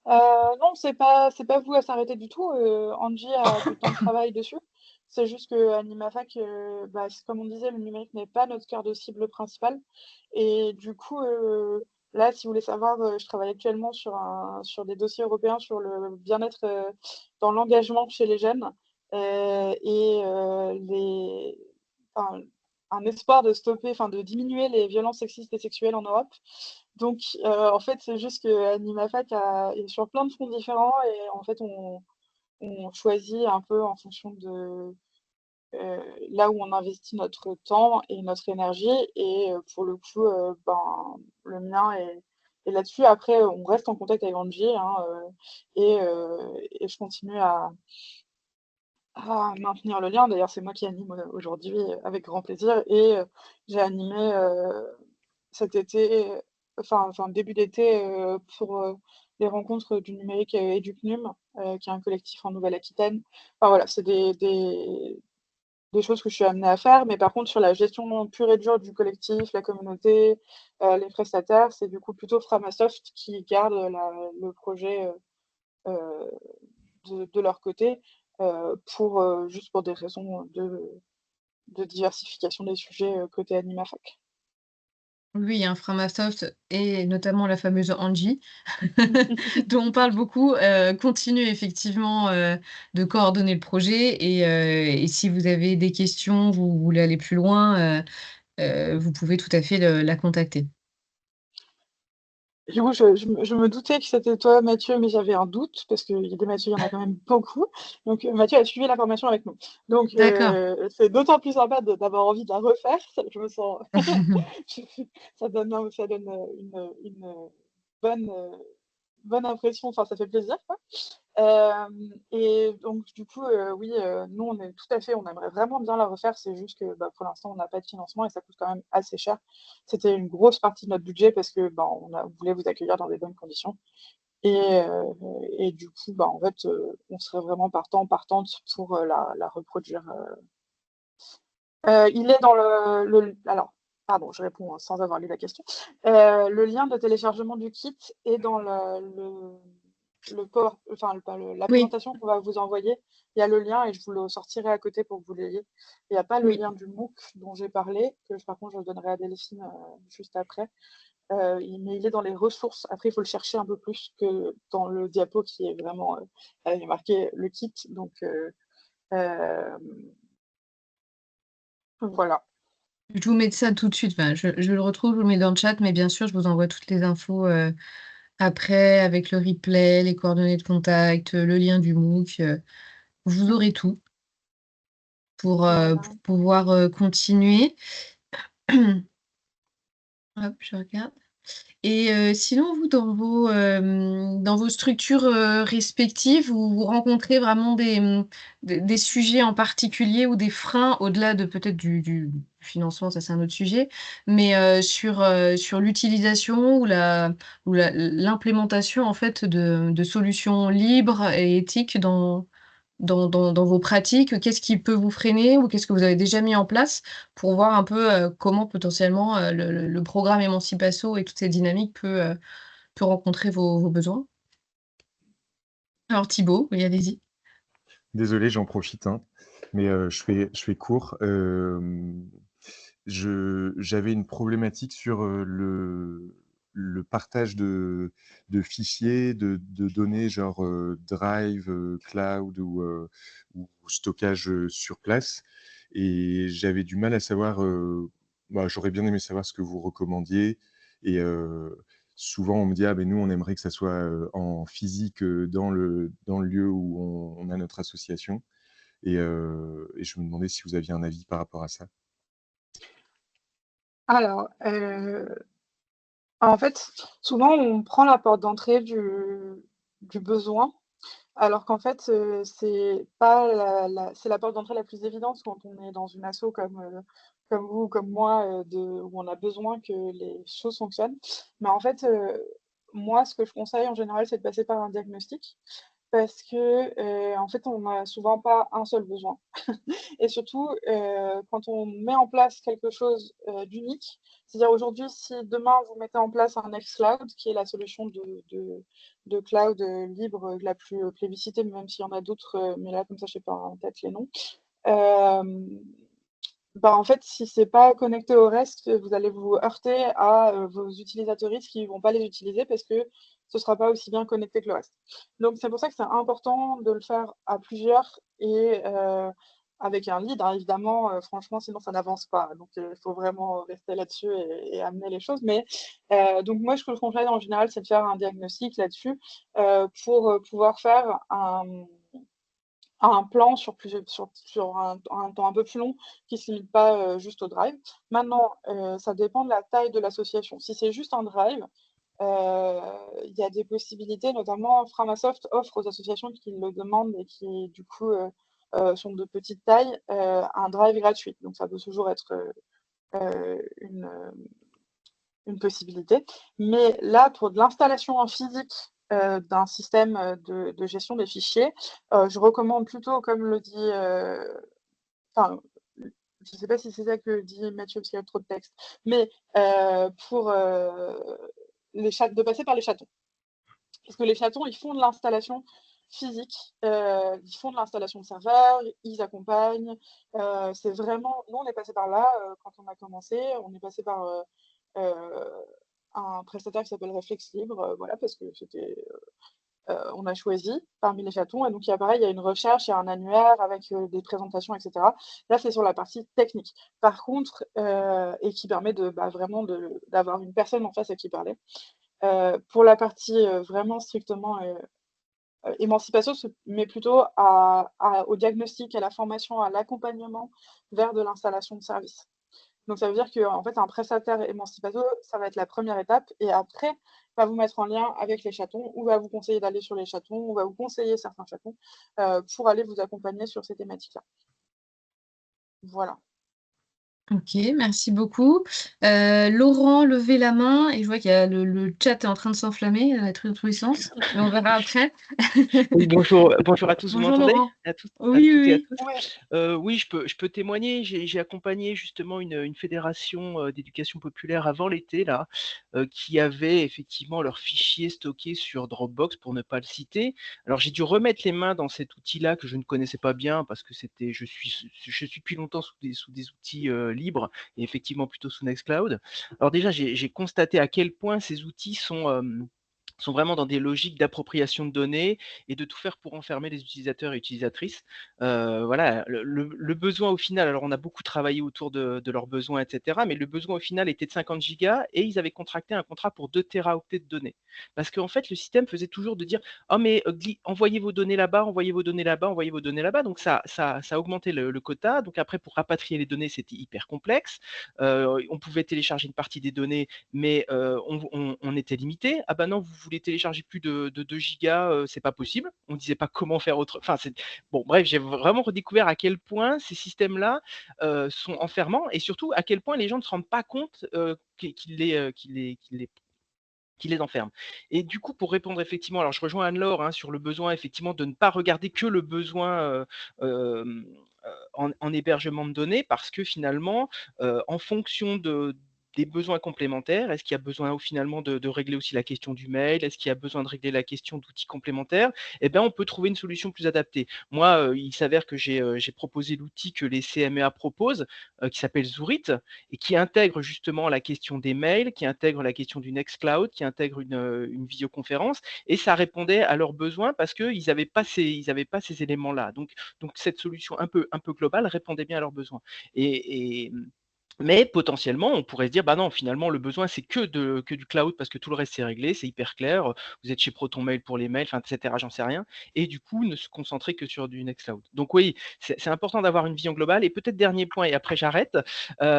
Non, c'est pas voué à s'arrêter du tout. Angie a du temps de travail dessus. C'est juste qu'à Animafac, bah, comme on disait, le numérique n'est pas notre cœur de cible principal. Et du coup, là, si vous voulez savoir, je travaille actuellement sur des dossiers européens sur le bien-être dans l'engagement chez les jeunes et enfin, un espoir de stopper, enfin de diminuer les violences sexistes et sexuelles en Europe. Donc, en fait, c'est juste que Animafac est sur plein de fronts différents et en fait, on choisit un peu en fonction de là où on investit notre temps et notre énergie. Et pour le coup, ben, le mien est là-dessus. Après, on reste en contact avec Angie hein, et je continue à maintenir le lien. D'ailleurs, c'est moi qui anime aujourd'hui avec grand plaisir. Et j'ai animé cet été, enfin début d'été, pour les rencontres du numérique et du CNUM, qui est un collectif en Nouvelle-Aquitaine. Enfin voilà, c'est des choses que je suis amenée à faire, mais par contre sur la gestion pure et dure du collectif, la communauté, les prestataires, c'est du coup plutôt Framasoft qui garde le projet de leur côté, juste pour des raisons de diversification des sujets côté Animafac. Oui, un Framasoft et notamment la fameuse Angie, dont on parle beaucoup, continue effectivement, de coordonner le projet et si vous avez des questions, vous voulez aller plus loin, vous pouvez tout à fait la contacter. Du coup, je me doutais que c'était toi, Mathieu, mais j'avais un doute parce qu'il y a des Mathieu, il y en a quand même beaucoup. Donc, Mathieu a suivi la formation avec nous. Donc, D'accord. c'est d'autant plus sympa d'avoir envie de la refaire. Je me sens. Ça donne une bonne, bonne impression. Enfin, ça fait plaisir, quoi. Et donc, du coup, oui, nous, on aimerait vraiment bien la refaire. C'est juste que bah, pour l'instant, on n'a pas de financement et ça coûte quand même assez cher. C'était une grosse partie de notre budget parce que bah, on voulait vous accueillir dans des bonnes conditions. Et du coup, bah, en fait, on serait vraiment partante pour la reproduire. Il est dans alors, pardon, je réponds hein, sans avoir lu la question. Le lien de téléchargement du kit est dans la Oui, présentation qu'on va vous envoyer. Il y a le lien et je vous le sortirai à côté pour que vous l'ayez. Il n'y a pas le oui. lien du MOOC dont j'ai parlé, que par contre je donnerai à Delphine juste après. Mais il est dans les ressources. Après, il faut le chercher un peu plus que dans le diapo qui est vraiment il est marqué le kit. Donc euh, voilà. Je vous mets ça tout de suite, enfin, je le retrouve, je vous le mets dans le chat, mais bien sûr, je vous envoie toutes les infos, après avec le replay, les coordonnées de contact, le lien du MOOC, vous aurez tout Voilà. pour pouvoir, continuer. Hop, je regarde et sinon vous dans vos structures, respectives, vous rencontrez vraiment des sujets en particulier ou des freins au-delà de peut-être du financement, ça c'est un autre sujet, mais sur l'utilisation ou l'implémentation en fait de solutions libres et éthiques dans vos pratiques, qu'est-ce qui peut vous freiner ou qu'est-ce que vous avez déjà mis en place pour voir un peu, comment potentiellement, le programme Émancipasso et toutes ces dynamiques peut rencontrer vos besoins? Alors Thibaut, oui, allez-y. Désolé, j'en profite, hein, mais je fais court. J'avais une problématique sur, le partage de fichiers, de données genre, Drive, cloud ou stockage, sur place et j'avais du mal à savoir, j'aurais bien aimé savoir ce que vous recommandiez et souvent on me dit: «Ah beh, nous on aimerait que ça soit, en physique, dans le lieu où on a notre association» et je me demandais si vous aviez un avis par rapport à ça? Alors, en fait, souvent on prend la porte d'entrée du besoin, alors qu'en fait, c'est pas c'est la porte d'entrée la plus évidente quand on est dans une asso comme vous ou comme moi, où on a besoin que les choses fonctionnent. Mais en fait, moi, ce que je conseille en général, c'est de passer par un diagnostic parce que, en fait, on n'a souvent pas un seul besoin. Et surtout, quand on met en place quelque chose, d'unique, c'est-à-dire aujourd'hui, si demain vous mettez en place un Nextcloud, qui est la solution de cloud, libre, la plus, plébiscitée, même s'il y en a d'autres, mais là, comme ça, je n'ai pas en tête les noms. Hem, Bah, en fait, si c'est pas connecté au reste, vous allez vous heurter à, vos utilisateuristes qui vont pas les utiliser parce que ce sera pas aussi bien connecté que le reste. Donc c'est pour ça que c'est important de le faire à plusieurs et avec un lead, hein, évidemment, franchement, sinon ça n'avance pas. Donc il faut vraiment rester là-dessus et amener les choses. Mais donc moi, ce que je conseille en général, c'est de faire un diagnostic là-dessus, pour, pouvoir faire un plan sur un temps un peu plus long qui ne se limite pas, juste au drive. Maintenant, ça dépend de la taille de l'association. Si c'est juste un drive, il y a des possibilités, notamment Framasoft offre aux associations qui le demandent et qui du coup, sont de petite taille, un drive gratuit. Donc ça peut toujours être, une possibilité. Mais là, pour de l'installation en physique, d'un système, de gestion des fichiers, je recommande plutôt, comme le dit, enfin, je ne sais pas si c'est ça que dit Mathieu, parce qu'il y a trop de texte, mais pour de passer par les chatons. Parce que les chatons, ils font de l'installation physique, ils font de l'installation de serveurs, ils accompagnent. C'est vraiment, nous, on est passé par là quand on a commencé, on est passé par un prestataire qui s'appelle Réflexe Libre, voilà, parce que c'était, on a choisi parmi les chatons. Et donc, il y a pareil, il y a une recherche, il y a un annuaire avec des présentations, etc. Là, c'est sur la partie technique. Par contre, et qui permet vraiment d'avoir une personne en face à qui parler. Pour la partie vraiment strictement émancipation, mais plutôt au diagnostic, à la formation, à l'accompagnement vers de l'installation de services. Donc ça veut dire qu'en fait, un prestataire émancipateur, ça va être la première étape et après, va vous mettre en lien avec les chatons ou va vous conseiller d'aller sur les chatons ou va vous conseiller certains chatons pour aller vous accompagner sur ces thématiques-là. Voilà. OK, merci beaucoup. Laurent, levez la main et je vois qu'il y a le chat est en train de s'enflammer, dans tous les sens, mais on verra après. Oui, bonjour à tous, vous Bonjour m'entendez? Laurent. À Oui, toutes et à oui, tous. Ouais. Oui, je peux témoigner. J'ai accompagné justement une fédération d'éducation populaire avant l'été, là, qui avait effectivement leurs fichiers stockés sur Dropbox, pour ne pas le citer. Alors, j'ai dû remettre les mains dans cet outil-là que je ne connaissais pas bien parce que je suis depuis longtemps sous des outils libres et effectivement plutôt sous Nextcloud. Alors déjà, j'ai constaté à quel point ces outils sont vraiment dans des logiques d'appropriation de données et de tout faire pour enfermer les utilisateurs et utilisatrices. Voilà, le besoin au final, alors on a beaucoup travaillé autour de leurs besoins, etc., mais le besoin au final était de 50 gigas et ils avaient contracté un contrat pour 2 téraoctets de données. Parce qu'en fait, le système faisait toujours de dire oh, mais envoyez vos données là-bas, envoyez vos données là-bas, envoyez vos données là-bas. Donc ça a augmenté le quota. Donc après, pour rapatrier les données, c'était hyper complexe. On pouvait télécharger une partie des données, mais on était limité. Ah ben non, vous voulez télécharger plus de 2 gigas, c'est pas possible. On disait pas comment faire autre enfin, bon bref, j'ai vraiment redécouvert à quel point ces systèmes-là, sont enfermants et surtout à quel point les gens ne se rendent pas compte, qui les enferme. Et du coup, pour répondre effectivement, alors je rejoins Anne-Laure, hein, sur le besoin effectivement de ne pas regarder que le besoin, en hébergement de données parce que finalement, en fonction des besoins complémentaires, est-ce qu'il y a besoin finalement de régler aussi la question du mail? Est-ce qu'il y a besoin de régler la question d'outils complémentaires? Eh ben, on peut trouver une solution plus adaptée. Moi, il s'avère que j'ai proposé l'outil que les CMA proposent, qui s'appelle Zoorit et qui intègre justement la question des mails, qui intègre la question du Nextcloud, qui intègre une visioconférence et ça répondait à leurs besoins parce qu'ils n'avaient pas ces éléments-là. Donc cette solution un peu globale répondait bien à leurs besoins. Mais potentiellement, on pourrait se dire, bah non, finalement, le besoin, c'est que du cloud parce que tout le reste, c'est réglé, c'est hyper clair. Vous êtes chez ProtonMail pour les mails, enfin, etc., j'en sais rien. Et du coup, ne se concentrer que sur du Nextcloud. Donc oui, c'est important d'avoir une vision globale. Et peut-être dernier point, et après j'arrête,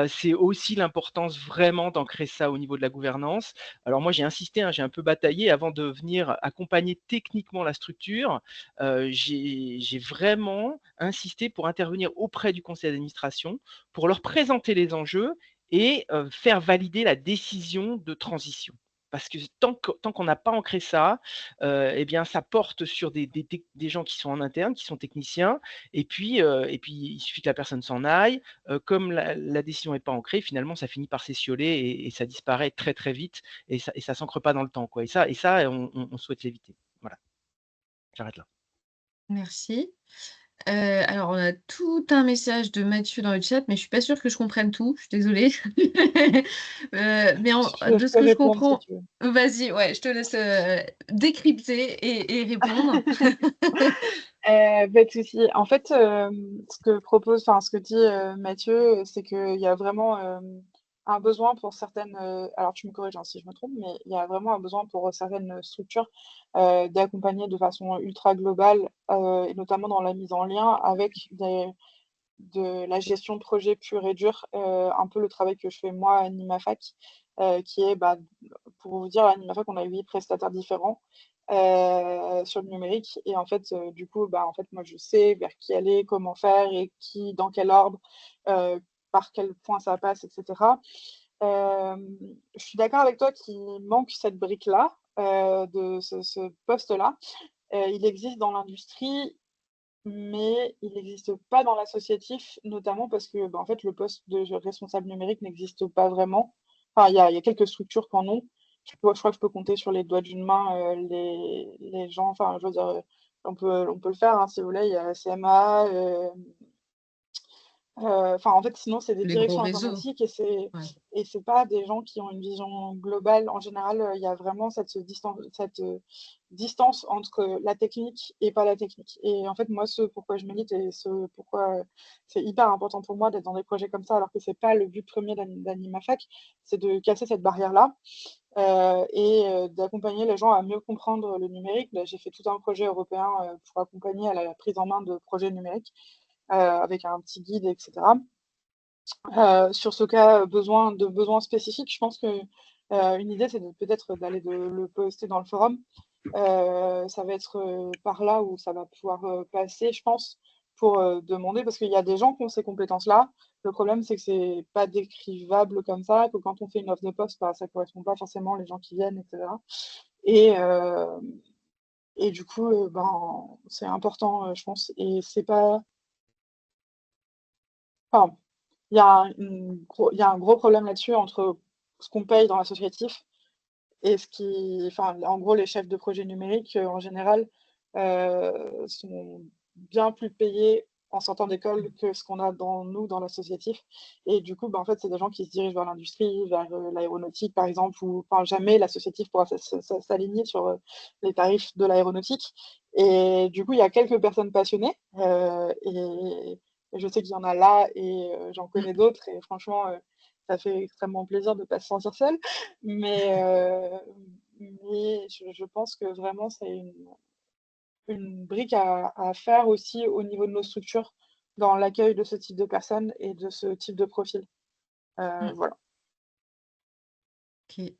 c'est aussi l'importance vraiment d'ancrer ça au niveau de la gouvernance. Alors moi, j'ai insisté, hein, j'ai un peu bataillé avant de venir accompagner techniquement la structure. J'ai vraiment insisté pour intervenir auprès du conseil d'administration pour leur présenter les enjeux et faire valider la décision de transition. Parce que tant qu'on n'a pas ancré ça, eh bien, ça porte sur des gens qui sont en interne, qui sont techniciens, et puis il suffit que la personne s'en aille. Comme la décision n'est pas ancrée, finalement, ça finit par s'étioler et ça disparaît très très vite et ça s'ancre pas dans le temps, quoi. Et ça, on souhaite l'éviter. Voilà, j'arrête là. Merci. Alors on a tout un message de Mathieu dans le chat, mais je suis pas sûre que je comprenne tout, je suis désolée. Mais Je de ce peux que je répondre si comprends tu veux. vas-y, ouais, je te laisse, décrypter et répondre. Pas de souci. En fait, ce que dit Mathieu, c'est qu'il y a vraiment un besoin pour certaines. Alors, tu me corriges hein, si je me trompe, mais il y a vraiment un besoin pour certaines structures d'accompagner de façon ultra globale et notamment dans la mise en lien avec de la gestion de projet pur et dur, un peu le travail que je fais moi à Nimafac, qui est, bah, pour vous dire, à Nimafac, on a 8 prestataires différents sur le numérique. Et en fait, du coup, bah, en fait, moi, je sais vers qui aller, comment faire et qui, dans quel ordre, par quel point ça passe, etc. Je suis d'accord avec toi qu'il manque cette brique-là, de ce poste-là. Il existe dans l'industrie, mais il n'existe pas dans l'associatif, notamment parce que bah, en fait, le poste de responsable numérique n'existe pas vraiment. Enfin, il y a quelques structures qui en ont. Je crois que je peux compter sur les doigts d'une main les gens. Enfin, je veux dire, on peut le faire hein, si vous voulez. Il y a la CMA, enfin, en fait, sinon, c'est des Les gros directions réseaux, informatiques ouais. et c'est pas des gens qui ont une vision globale. En général, il y a vraiment cette distance entre la technique et pas la technique. Et en fait, moi, ce pourquoi je milite et ce pourquoi c'est hyper important pour moi d'être dans des projets comme ça, alors que c'est pas le but premier d'AnimaFac, c'est de casser cette barrière-là et d'accompagner les gens à mieux comprendre le numérique. Là, j'ai fait tout un projet européen pour accompagner à la prise en main de projets numériques avec un petit guide, etc. Sur ce cas, besoin spécifique, je pense que une idée, c'est peut-être d'aller de le poster dans le forum. Ça va être par là où ça va pouvoir passer, je pense, pour demander, parce qu'il y a des gens qui ont ces compétences-là. Le problème, c'est que c'est pas décrivable comme ça, que quand on fait une offre de poste, bah, ça correspond pas forcément les gens qui viennent, etc. Et, euh, et du coup, ben, c'est important, je pense. Et c'est pas. Enfin, il y a un gros problème là-dessus entre ce qu'on paye dans l'associatif et ce qui. Enfin, en gros, les chefs de projet numérique, en général, sont bien plus payés en sortant d'école que ce qu'on a dans l'associatif. Et du coup, bah, en fait, c'est des gens qui se dirigent vers l'industrie, vers l'aéronautique, par exemple, où enfin, jamais l'associatif pourra s'aligner sur les tarifs de l'aéronautique. Et du coup, il y a quelques personnes passionnées, et je sais qu'il y en a là, et j'en connais d'autres, et franchement, ça fait extrêmement plaisir de ne pas se sentir seule. Mais, je pense que vraiment, c'est une brique à faire aussi au niveau de nos structures dans l'accueil de ce type de personnes et de ce type de profil. Mmh. Voilà. OK.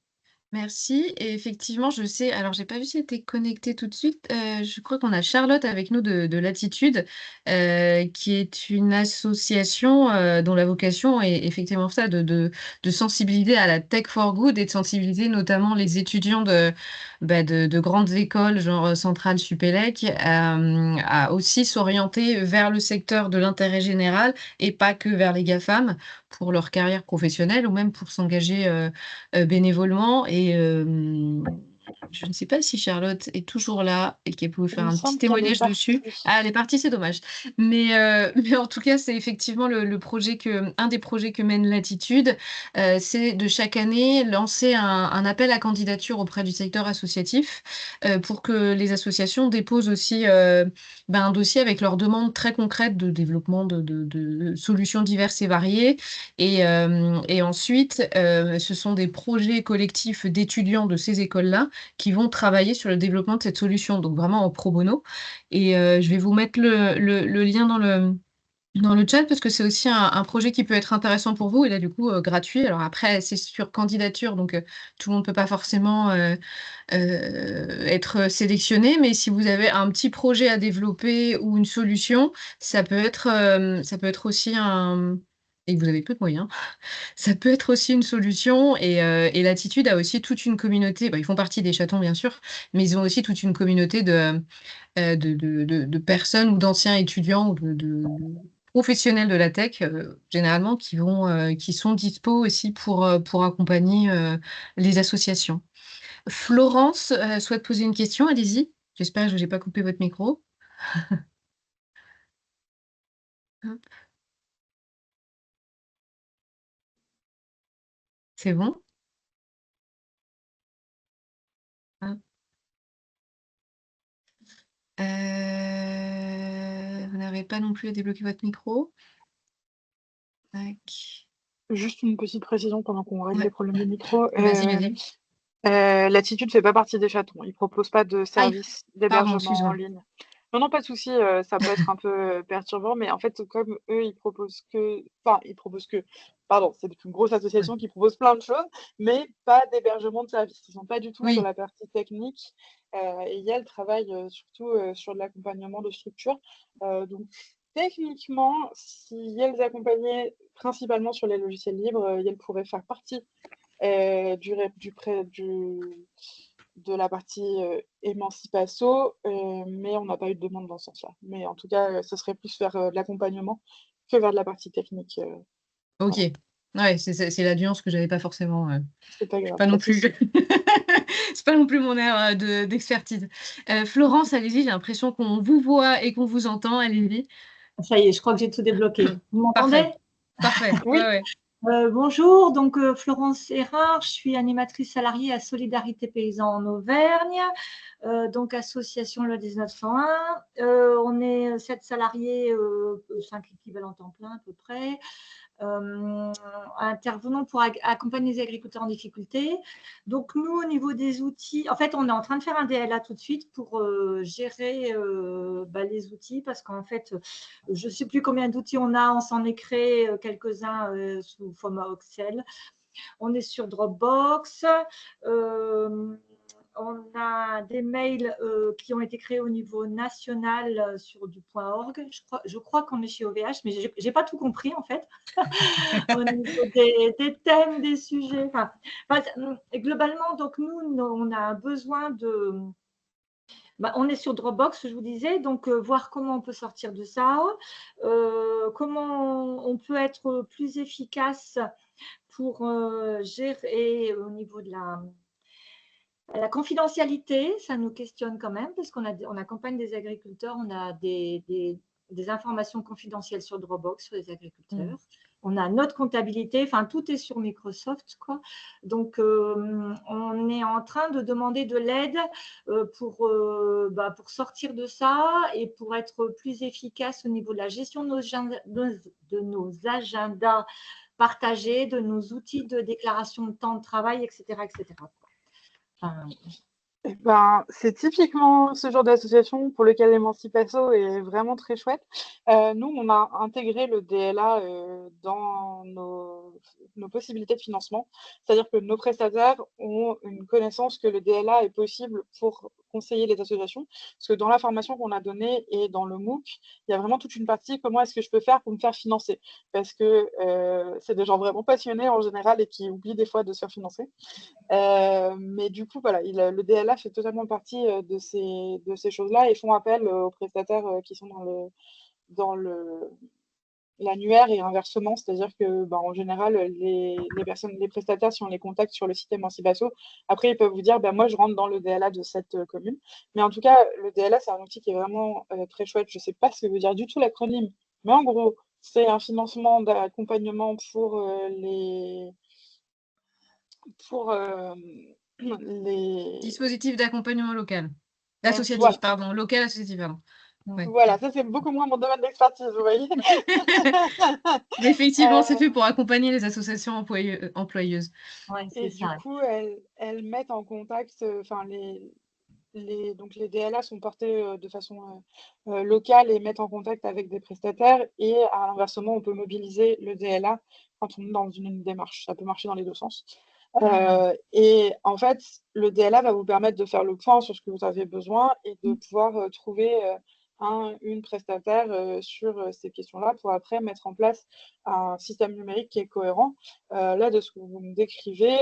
Merci. Et effectivement, je sais, alors j'ai pas vu si elle était connectée tout de suite. Je crois qu'on a Charlotte avec nous de Latitude, qui est une association dont la vocation est effectivement ça, de sensibiliser à la tech for good et de sensibiliser notamment les étudiants de grandes écoles, genre Centrale Supélec, à aussi s'orienter vers le secteur de l'intérêt général et pas que vers les GAFAM pour leur carrière professionnelle ou même pour s'engager bénévolement. Et je ne sais pas si Charlotte est toujours là et qu'elle pouvait Il faire me un petit semble qu'elle est témoignage dessus. partie. Ah, elle est partie, c'est dommage. Mais en tout cas, c'est effectivement un des projets que mène Latitude, c'est de chaque année lancer un appel à candidature auprès du secteur associatif pour que les associations déposent aussi un dossier avec leurs demandes très concrètes de développement de solutions diverses et variées. Et ensuite, ce sont des projets collectifs d'étudiants de ces écoles-là qui vont travailler sur le développement de cette solution, donc vraiment en pro bono. Et je vais vous mettre le lien dans le chat parce que c'est aussi un projet qui peut être intéressant pour vous et là, du coup, gratuit. Alors après, c'est sur candidature, donc tout le monde ne peut pas forcément être sélectionné, mais si vous avez un petit projet à développer ou une solution, ça peut être aussi et que vous avez peu de moyens, ça peut être aussi une solution. Et Latitude a aussi toute une communauté. Bah, ils font partie des chatons, bien sûr, mais ils ont aussi toute une communauté de personnes ou d'anciens étudiants ou de professionnels de la tech, généralement, qui sont dispo aussi pour accompagner les associations. Florence souhaite poser une question. Allez-y. J'espère que je n'ai pas coupé votre micro. Hop, c'est bon? Hop. Vous n'avez pas non plus à débloquer votre micro. Tac. Juste une petite précision pendant qu'on règle Ouais. les problèmes de micro. Vas-y, vas-y. Latitude ne fait pas partie des chatons. Ils ne proposent pas de Aïe, service pardon, d'hébergement en excuse-moi. ligne. Non, non, pas de souci, ça peut être un peu perturbant, mais en fait, comme eux, pardon, c'est une grosse Ouais. association qui propose plein de choses, mais pas d'hébergement de service. Ils ne sont pas du tout sur Oui, la partie technique, et elles travaillent surtout sur de l'accompagnement de structures. Donc, techniquement, si elles accompagnaient principalement sur les logiciels libres, elles pourraient faire partie de la partie Émancipasso, mais on n'a pas eu de demande dans ce sens-là. Mais en tout cas, ce serait plus vers de l'accompagnement que vers de la partie technique. ok. Voilà. Ouais, c'est la nuance que j'avais pas forcément. C'est pas Je suis grave, pas pas non de plus. souci. C'est pas non plus mon aire d'expertise. Florence, allez-y, j'ai l'impression qu'on vous voit et qu'on vous entend. Allez-y. Ça y est, je crois que j'ai tout débloqué. Vous m'entendez? Parfait. Parfait. Oui, Ouais, ouais. Bonjour, donc Florence Erard, je suis animatrice salariée à Solidarité Paysan en Auvergne, donc association loi 1901. On est 7 salariés, 5 équivalents temps plein à peu près. Intervenant pour accompagner les agriculteurs en difficulté. Donc nous, au niveau des outils, en fait, on est en train de faire un DLA tout de suite pour gérer les outils, parce qu'en fait, je ne sais plus combien d'outils on s'en est créé quelques-uns sous format Excel. On est sur Dropbox. On a des mails qui ont été créés au niveau national sur du .org. Je crois qu'on est chez OVH, mais je n'ai pas tout compris en fait. Au niveau des thèmes, des sujets. Globalement, donc nous, on a besoin de… on est sur Dropbox, je vous disais, donc voir comment on peut sortir de ça, comment on peut être plus efficace pour gérer au niveau de la confidentialité. Ça nous questionne quand même, parce on accompagne des agriculteurs, on a des informations confidentielles sur Dropbox, sur les agriculteurs. On a notre comptabilité, enfin tout est sur Microsoft, quoi. Donc on est en train de demander de l'aide pour sortir de ça et pour être plus efficace au niveau de la gestion de nos agendas partagés, de nos outils de déclaration de temps de travail, etc., etc. eh ben, c'est typiquement ce genre d'association pour lequel Émancipasso est vraiment très chouette. Nous, on a intégré le DLA dans nos nos possibilités de financement. C'est-à-dire que nos prestataires ont une connaissance que le DLA est possible pour conseiller les associations. Parce que dans la formation qu'on a donnée et dans le MOOC, il y a vraiment toute une partie comment est-ce que je peux faire pour me faire financer. Parce que c'est des gens vraiment passionnés en général et qui oublient des fois de se faire financer. Mais du coup, voilà, le DLA fait totalement partie de ces choses-là et font appel aux prestataires qui sont dans l'annuaire et inversement, c'est-à-dire que en général, les prestataires, si on les contacte sur le site Emancipasso, après ils peuvent vous dire moi je rentre dans le DLA de cette commune. Mais en tout cas, le DLA, c'est un outil qui est vraiment très chouette. Je ne sais pas ce que veut dire du tout l'acronyme, mais en gros, c'est un financement d'accompagnement pour les Dispositif d'accompagnement local. Associatif, voilà. pardon. Local associatif, pardon. Ouais. Voilà, ça c'est beaucoup moins mon domaine d'expertise, vous voyez. Mais effectivement, c'est fait pour accompagner les associations employeuses. Ouais, Et c'est ça. du coup, elles mettent en contact, donc les DLA sont portés de façon locale et mettent en contact avec des prestataires. Et à l'inversement, on peut mobiliser le DLA quand on est dans une démarche. Ça peut marcher dans les deux sens. Et en fait, le DLA va vous permettre de faire le point sur ce que vous avez besoin et de pouvoir trouver une prestataire sur ces questions-là pour après mettre en place un système numérique qui est cohérent. Là, de ce que vous me décrivez,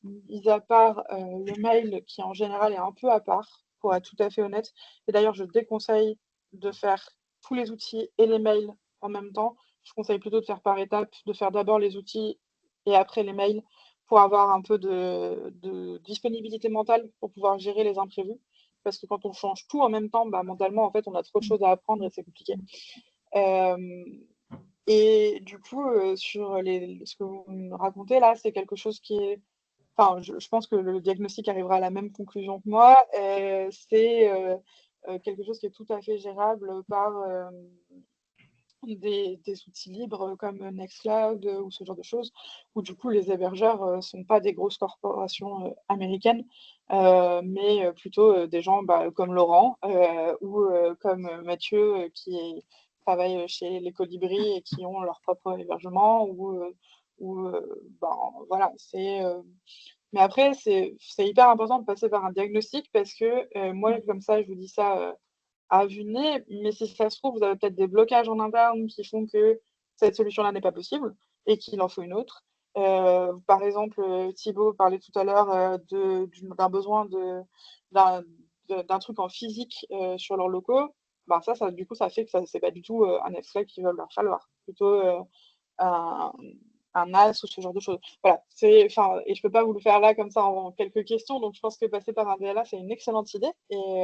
mis à part le mail qui en général est un peu à part, pour être tout à fait honnête. Et d'ailleurs, je déconseille de faire tous les outils et les mails en même temps. Je conseille plutôt de faire par étapes, de faire d'abord les outils et après les mails pour avoir un peu de disponibilité mentale pour pouvoir gérer les imprévus. Parce que quand on change tout en même temps, mentalement, en fait, on a trop de choses à apprendre et c'est compliqué. Et du coup, sur ce que vous me racontez là, c'est quelque chose qui est... Enfin, je pense que le diagnostic arrivera à la même conclusion que moi. C'est quelque chose qui est tout à fait gérable par des outils libres comme Nextcloud ou ce genre de choses, où du coup les hébergeurs ne sont pas des grosses corporations américaines, mais plutôt des gens comme Laurent ou comme Mathieu qui travaillent chez les Colibris et qui ont leur propre hébergement, voilà, mais après, c'est hyper important de passer par un diagnostic parce que moi, comme ça, je vous dis ça à vue de nez, mais si ça se trouve, vous avez peut-être des blocages en interne qui font que cette solution-là n'est pas possible et qu'il en faut une autre. Par exemple, Thibaut parlait tout à l'heure d'un besoin d'un truc en physique sur leurs locaux. Ça, du coup, ça fait que c'est pas du tout un Excel qu'il va leur falloir. Plutôt un NAS ou ce genre de choses. Voilà, et je peux pas vous le faire là comme ça en quelques questions, donc je pense que passer par un DLA, c'est une excellente idée et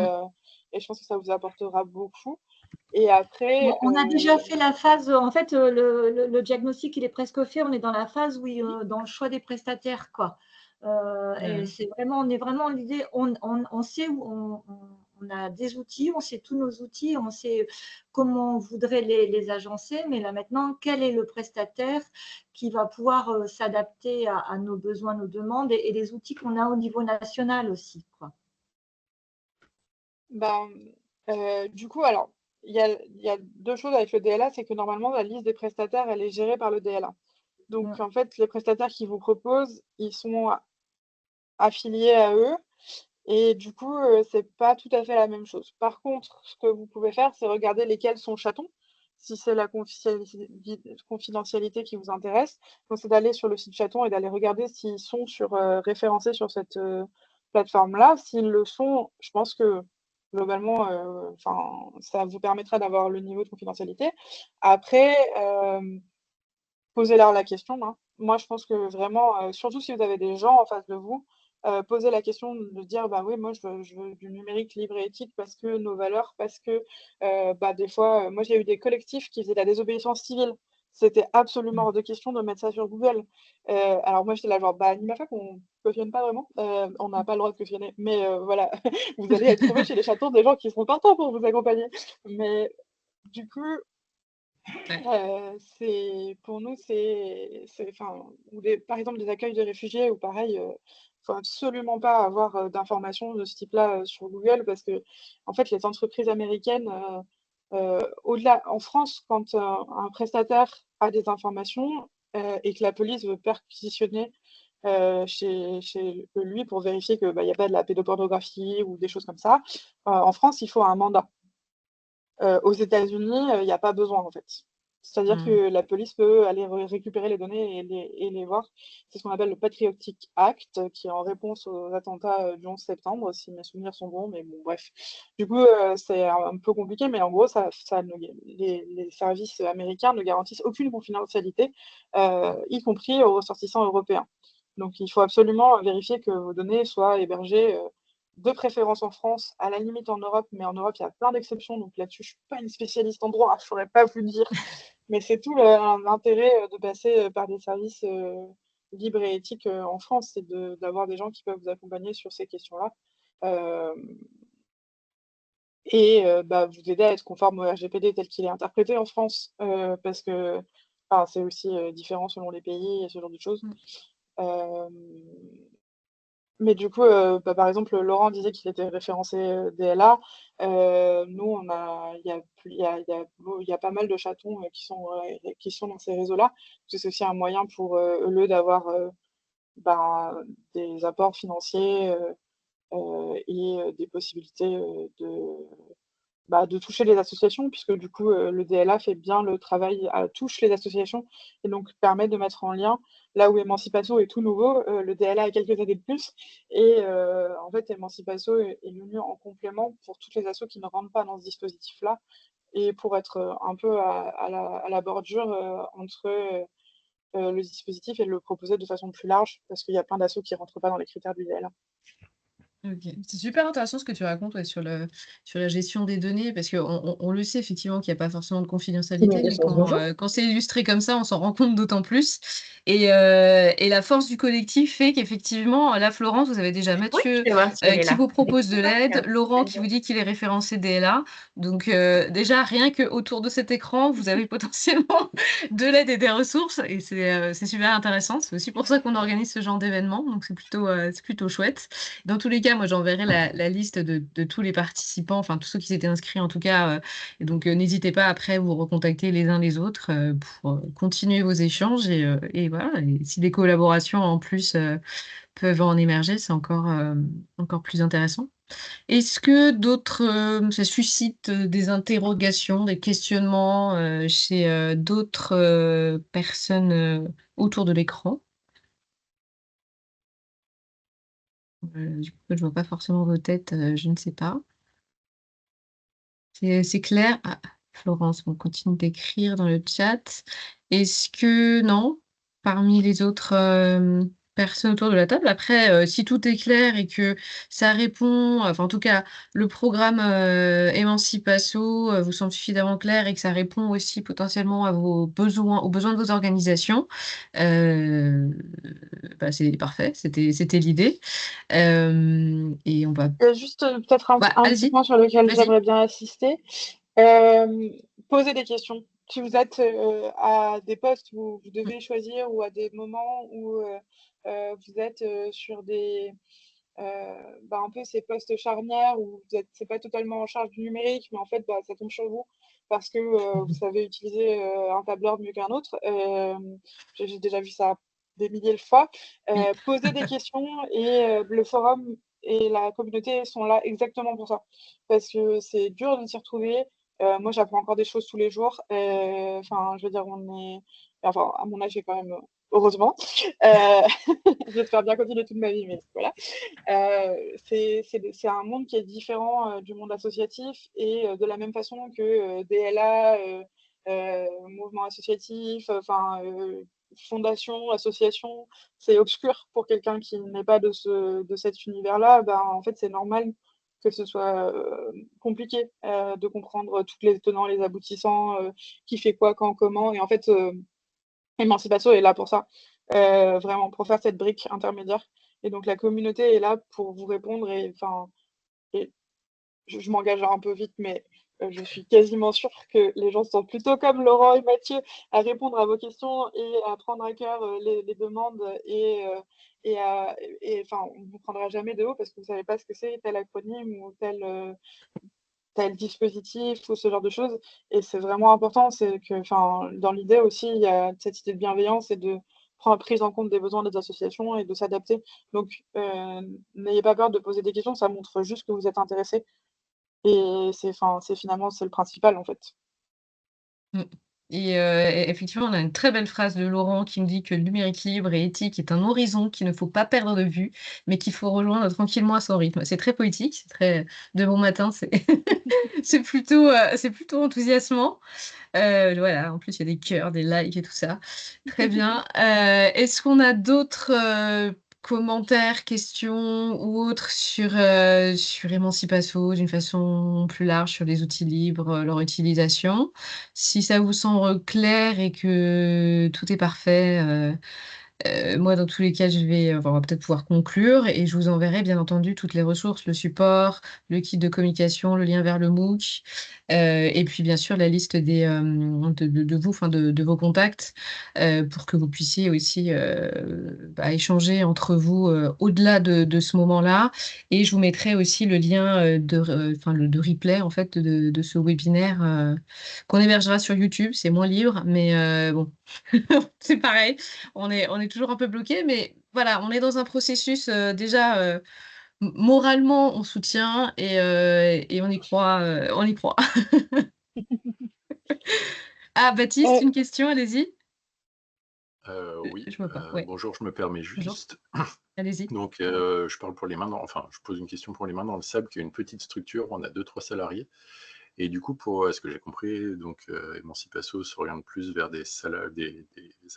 je pense que ça vous apportera beaucoup. Et après... On a déjà fait la phase, en fait, le diagnostic, il est presque fait, on est dans la phase, dans le choix des prestataires, quoi. Et on est vraiment l'idée, on sait où on a des outils, on sait tous nos outils, on sait comment on voudrait les agencer, mais là maintenant, quel est le prestataire qui va pouvoir s'adapter à nos besoins, nos demandes et les outils qu'on a au niveau national aussi, quoi. Du coup, alors, il y a deux choses avec le DLA, c'est que normalement, la liste des prestataires, elle est gérée par le DLA. Donc, en fait, les prestataires qui vous proposent, ils sont affiliés à eux. Et du coup, c'est pas tout à fait la même chose. Par contre, ce que vous pouvez faire, c'est regarder lesquels sont chatons, si c'est la confidentialité qui vous intéresse. Donc, c'est d'aller sur le site chaton et d'aller regarder s'ils sont référencés sur cette plateforme-là. S'ils le sont, je pense que globalement, ça vous permettra d'avoir le niveau de confidentialité. Après, posez-leur la question. Moi, je pense que vraiment, surtout si vous avez des gens en face de vous, posez la question de dire oui, moi je veux du numérique libre et éthique parce que nos valeurs, parce que des fois, moi j'ai eu des collectifs qui faisaient de la désobéissance civile. C'était absolument hors de question de mettre ça sur Google. Alors moi j'étais là genre Animafac, on cautionne pas vraiment, on n'a pas le droit de cautionner, mais voilà, vous allez trouver chez les chatons des gens qui seront contents pour vous accompagner. Mais du coup, pour nous, par exemple des accueils de réfugiés ou pareil, faut absolument pas avoir d'informations de ce type-là sur Google parce que en fait les entreprises américaines, au-delà en France, quand un prestataire a des informations, et que la police veut perquisitionner chez lui pour vérifier qu'il n'y a pas de la pédopornographie ou des choses comme ça, en France, il faut un mandat. Aux États-Unis, il n'y a pas besoin, en fait. C'est-à-dire que la police peut aller récupérer les données et les voir. C'est ce qu'on appelle le Patriotic Act, qui est en réponse aux attentats du 11 septembre, si mes souvenirs sont bons, mais bon, bref. Du coup, c'est un peu compliqué, mais en gros, les services américains ne garantissent aucune confidentialité, y compris aux ressortissants européens. Donc, il faut absolument vérifier que vos données soient hébergées de préférence en France, à la limite en Europe, mais en Europe, il y a plein d'exceptions, donc là-dessus, je ne suis pas une spécialiste en droit, je ne saurais pas vous le dire, mais c'est tout l'intérêt de passer par des services libres et éthiques en France, c'est d'avoir des gens qui peuvent vous accompagner sur ces questions-là et vous aider à être conforme au RGPD tel qu'il est interprété en France, parce que c'est aussi différent selon les pays et ce genre de choses. Mais du coup, par exemple, Laurent disait qu'il était référencé DLA. Nous, il y a pas mal de chatons qui sont dans ces réseaux-là. Parce que c'est aussi un moyen pour eux d'avoir des apports financiers et des possibilités de toucher les associations, puisque du coup, le DLA fait bien le travail, touche les associations et donc permet de mettre en lien, là où Emancipasso est tout nouveau, le DLA a quelques années de plus. Et en fait, Emancipasso est venu en complément pour toutes les assos qui ne rentrent pas dans ce dispositif-là et pour être un peu à la bordure entre le dispositif et le proposer de façon plus large, parce qu'il y a plein d'assos qui ne rentrent pas dans les critères du DLA. Ok. C'est super intéressant ce que tu racontes sur la gestion des données, parce qu'on le sait effectivement qu'il n'y a pas forcément de confidentialité, mais quand c'est illustré comme ça, on s'en rend compte d'autant plus. Et la force du collectif fait qu'effectivement, là, Florence, vous avez déjà Mathieu qui vous propose de l'aide, Laurent qui vous dit qu'il est référencé DLA. Donc déjà, rien que autour de cet écran, vous avez potentiellement de l'aide et des ressources, et c'est super intéressant. C'est aussi pour ça qu'on organise ce genre d'événement, donc c'est plutôt chouette. Dans tous les cas, moi, j'enverrai la liste de tous les participants, enfin tous ceux qui s'étaient inscrits en tout cas. Et donc, n'hésitez pas après à vous recontacter les uns les autres pour continuer vos échanges. Et voilà, et si des collaborations en plus peuvent en émerger, c'est encore plus intéressant. Est-ce que ça suscite des interrogations, des questionnements chez d'autres personnes autour de l'écran? Du coup, je vois pas forcément vos têtes, je ne sais pas. C'est clair? Ah, Florence, on continue d'écrire dans le chat. Est-ce que non, parmi les autres personnes autour de la table, après, si tout est clair et que ça répond, enfin en tout cas, le programme Emancipasso vous semble suffisamment clair et que ça répond aussi potentiellement à aux besoins de vos organisations, c'est parfait, c'était l'idée. Et on va... Il y a juste peut-être un petit allez-y, point sur lequel vas-y. j'aimerais bien insister. Posez des questions. Si vous êtes à des postes où vous devez choisir ou à des moments où vous êtes sur des un peu ces postes charnières où c'est pas totalement en charge du numérique, mais en fait ça tombe sur vous parce que vous savez utiliser un tableur mieux qu'un autre. J'ai déjà vu ça des milliers de fois. Posez des questions et le forum et la communauté sont là exactement pour ça. Parce que c'est dur de s'y retrouver. Moi, j'apprends encore des choses tous les jours. Enfin, je veux dire, à mon âge, j'ai quand même, heureusement. J'espère bien continuer toute ma vie, mais voilà. C'est un monde qui est différent du monde associatif et de la même façon que DLA, mouvement associatif, fondation, association, c'est obscur pour quelqu'un qui n'est pas de cet univers-là. En fait, c'est normal que ce soit compliqué de comprendre tous les tenants, les aboutissants, qui fait quoi, quand, comment. Et en fait, Emancipasso est là pour ça, vraiment, pour faire cette brique intermédiaire. Et donc, la communauté est là pour vous répondre. Et je m'engage un peu vite, mais je suis quasiment sûre que les gens sont plutôt comme Laurent et Mathieu à répondre à vos questions et à prendre à cœur les demandes. On ne vous prendra jamais de haut parce que vous ne savez pas ce que c'est tel acronyme ou tel tel dispositif ou ce genre de choses. Et c'est vraiment important, c'est que, dans l'idée aussi, il y a cette idée de bienveillance et de prise en compte des besoins des associations et de s'adapter. Donc, n'ayez pas peur de poser des questions, ça montre juste que vous êtes intéressé. Et c'est finalement, c'est le principal, en fait. Mmh. Et effectivement, on a une très belle phrase de Laurent qui nous dit que le numérique libre et éthique est un horizon qu'il ne faut pas perdre de vue, mais qu'il faut rejoindre tranquillement à son rythme. C'est très poétique, c'est très de bon matin, c'est c'est plutôt enthousiasmant. Voilà, en plus, il y a des cœurs, des likes et tout ça. Très bien. Est-ce qu'on a d'autres, commentaires, questions ou autres sur Emancipasso d'une façon plus large, sur les outils libres, leur utilisation? Si ça vous semble clair et que tout est parfait, moi, dans tous les cas, on va peut-être pouvoir conclure et je vous enverrai bien entendu toutes les ressources, le support, le kit de communication, le lien vers le MOOC, et puis bien sûr la liste de vous, enfin de vos contacts, pour que vous puissiez aussi, échanger entre vous, au-delà de ce moment-là. Et je vous mettrai aussi le lien, de replay en fait de ce webinaire, qu'on hébergera sur YouTube. C'est moins libre, mais bon, c'est pareil. On est toujours un peu bloqué, mais voilà, on est dans un processus, déjà, moralement, on soutient et on y croit, on y croit. Ah, Baptiste, Euh, une question, allez-y. Oui, Je me pas, ouais. bonjour, je me permets Bonjour, juste. allez-y. Donc, je parle pour les mains dans, enfin, je pose une question pour les mains dans le sable, qui est une petite structure, on a 2-3 salariés. Et du coup, pour ce que j'ai compris, donc Emancipasso s'oriente plus vers des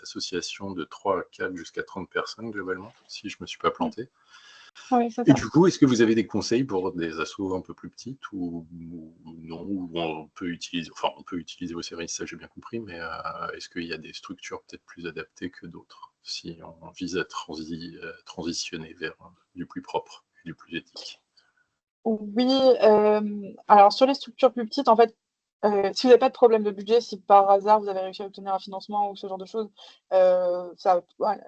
associations de 3 à 4 jusqu'à 30 personnes globalement, si je ne me suis pas planté. Oui, c'est Et ça. du coup, est-ce que vous avez des conseils pour des assos un peu plus petites ou non, où on peut utiliser vos services, ça j'ai bien compris, mais est-ce qu'il y a des structures peut-être plus adaptées que d'autres si on vise à transitionner vers du plus propre et du plus éthique? Oui, alors sur les structures plus petites, en fait, si vous n'avez pas de problème de budget, si par hasard vous avez réussi à obtenir un financement ou ce genre de choses, ouais,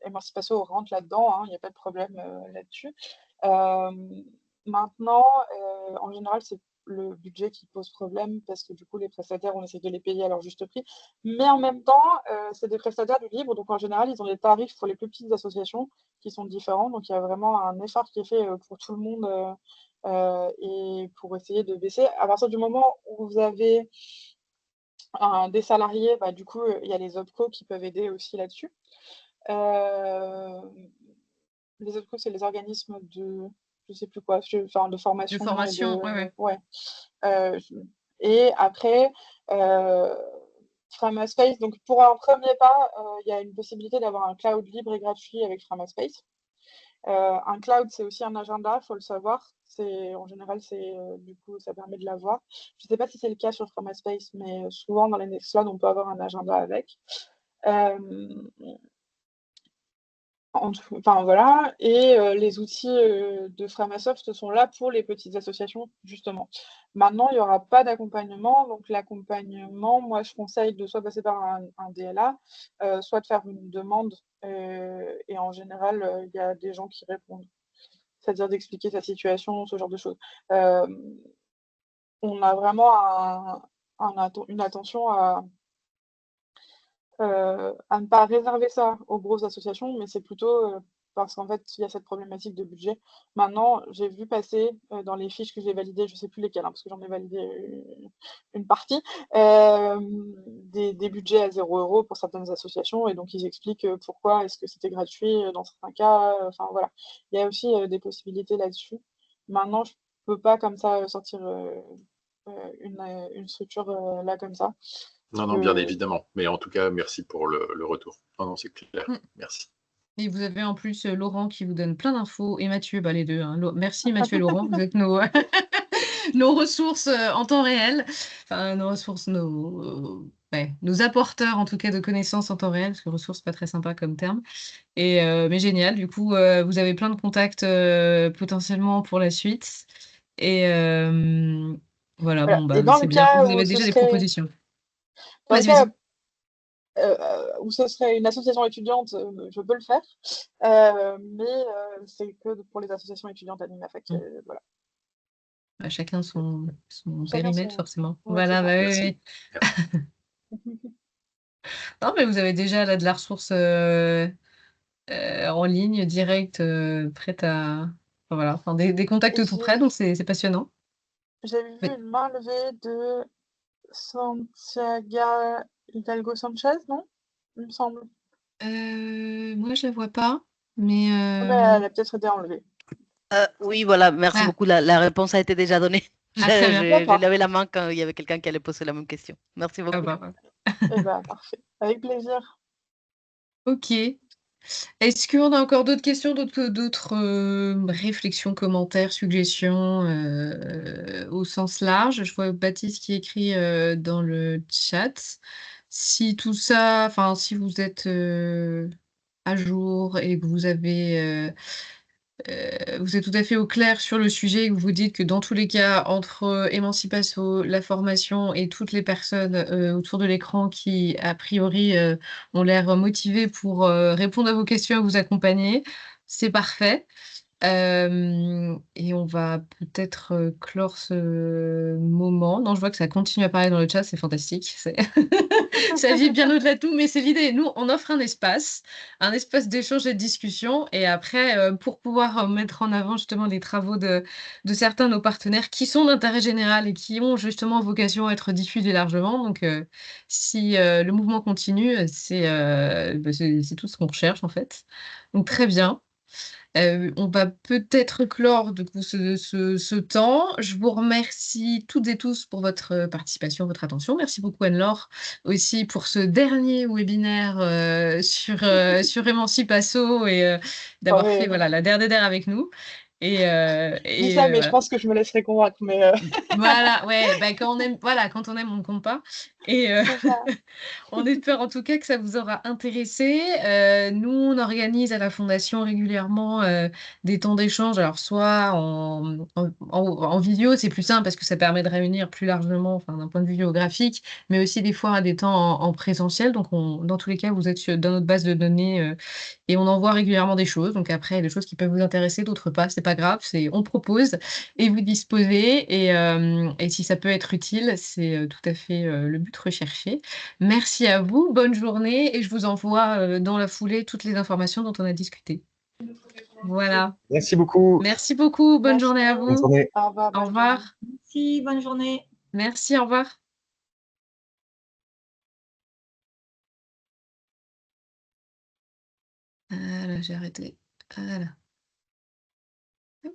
Emancipasso rentre là-dedans, hein, il n'y a pas de problème là-dessus. Maintenant, en général, c'est le budget qui pose problème parce que du coup, les prestataires, on essaie de les payer à leur juste prix. Mais en même temps, c'est des prestataires du libre, donc en général, ils ont des tarifs pour les plus petites associations qui sont différents. Donc il y a vraiment un effort qui est fait pour tout le monde et pour essayer de baisser. À partir du moment où vous avez des salariés, du coup, il y a les OPCO qui peuvent aider aussi là-dessus. Les OPCO, c'est les organismes de, je sais plus quoi, de De formation et formation, ouais, de, ouais. ouais. Et après, Framaspace, donc pour un premier pas, il y a une possibilité d'avoir un cloud libre et gratuit avec Framaspace. Un cloud, c'est aussi un agenda, il faut le savoir. En général, du coup, ça permet de l'avoir. Je ne sais pas si c'est le cas sur Framaspace, mais souvent dans les Nextcloud, on peut avoir un agenda avec. Enfin voilà, et les outils de Framasoft sont là pour les petites associations, justement. Maintenant, il n'y aura pas d'accompagnement, donc l'accompagnement, moi je conseille de soit passer par un DLA, soit de faire une demande, et en général, il y a des gens qui répondent, c'est-à-dire d'expliquer sa situation, ce genre de choses. On a vraiment une attention à ne pas réserver ça aux grosses associations, mais c'est plutôt parce qu'en fait, il y a cette problématique de budget. Maintenant, j'ai vu passer dans les fiches que j'ai validées, je ne sais plus lesquelles, hein, parce que j'en ai validé une partie, des budgets à 0 € pour certaines associations, et donc ils expliquent pourquoi est-ce que c'était gratuit dans certains cas. Enfin voilà, il y a aussi des possibilités là-dessus. Maintenant, je ne peux pas comme ça sortir une structure là comme ça. Non, non, bien évidemment. Mais en tout cas, merci pour le retour. Non, non, c'est clair. Mmh. Merci. Et vous avez en plus, Laurent qui vous donne plein d'infos et Mathieu, les 2, hein. Merci Mathieu et Laurent, vous êtes nos nos ressources, en temps réel. Enfin, nos ressources, nos apporteurs en tout cas de connaissances en temps réel, parce que ressources, pas très sympa comme terme et mais génial. Du coup, vous avez plein de contacts, potentiellement pour la suite et voilà, Voilà. Et c'est bien. Vous avez déjà des propositions. dans le Vas-y, cas vas-y. où ce serait une association étudiante, je peux le faire, mais c'est que pour les associations étudiantes à l'INAFAC, Mmh. voilà. Chacun son Chacun périmètre, son. forcément. Ouais, c'est Voilà, ça. bah oui, Merci. oui. Non, mais vous avez déjà là de la ressource en ligne, directe, prête à. Enfin, voilà, enfin, des contacts Et tout près, donc c'est passionnant. j'avais vu Mais, une main levée de Santiago Hidalgo Sanchez, non? Il me semble. moi, je la vois pas, mais. Mais elle a peut-être été enlevée. Oui, voilà, merci Ah, beaucoup. La réponse a été déjà donnée. ah, très bien. Je D'accord. levais la main quand il y avait quelqu'un qui allait poser la même question. Merci Ah beaucoup. bah, voilà. Eh ben, parfait. Avec plaisir. Ok. Est-ce qu'on a encore d'autres questions, d'autres réflexions, commentaires, suggestions au sens large? Je vois Baptiste qui écrit dans le chat. Si tout ça, enfin, si vous êtes à jour et que vous êtes tout à fait au clair sur le sujet et que vous dites que dans tous les cas, entre Emancipasso, la formation et toutes les personnes autour de l'écran qui, a priori, ont l'air motivées pour répondre à vos questions et vous accompagner, c'est parfait. Et on va peut-être clore ce moment. Non, je vois que ça continue à parler dans le chat, c'est fantastique. Ça vit bien au-delà de tout, mais c'est l'idée. Nous, on offre un espace d'échange et de discussion. Et après, pour pouvoir mettre en avant justement les travaux de certains de nos partenaires qui sont d'intérêt général et qui ont justement vocation à être diffusés largement. Donc, si le mouvement continue, c'est tout ce qu'on recherche en fait. Donc, très bien. On va peut-être clore du coup ce temps. Je vous remercie toutes et tous pour votre participation, votre attention. Merci beaucoup Anne-Laure aussi pour ce dernier webinaire sur Emancipasso et d'avoir fait Ouais. voilà, la dernière avec nous. Et, Je dis ça, mais je voilà. pense que je me laisserai convaincre. Mais Voilà, ouais, bah, quand on aime, voilà, quand on aime, on ne compte pas. Et c'est ça. on espère en tout cas que ça vous aura intéressé. Nous, on organise à la Fondation régulièrement des temps d'échange, alors soit en vidéo, c'est plus simple parce que ça permet de réunir plus largement, enfin, d'un point de vue géographique, mais aussi des fois à des temps en présentiel. Donc, dans tous les cas, vous êtes dans notre base de données et on envoie régulièrement des choses. Donc après, il y a des choses qui peuvent vous intéresser, d'autres pas, c'est pas grave, on propose et vous disposez. Et si ça peut être utile, c'est tout à fait le but recherché. Merci à vous, bonne journée et je vous envoie dans la foulée toutes les informations dont on a discuté. Voilà. Merci beaucoup. Merci beaucoup, bonne Merci. journée à Bonne vous. journée. Au revoir. Au Bonne revoir. journée. Merci, bonne journée. Merci, au revoir. Voilà, j'ai arrêté. Voilà. Hop.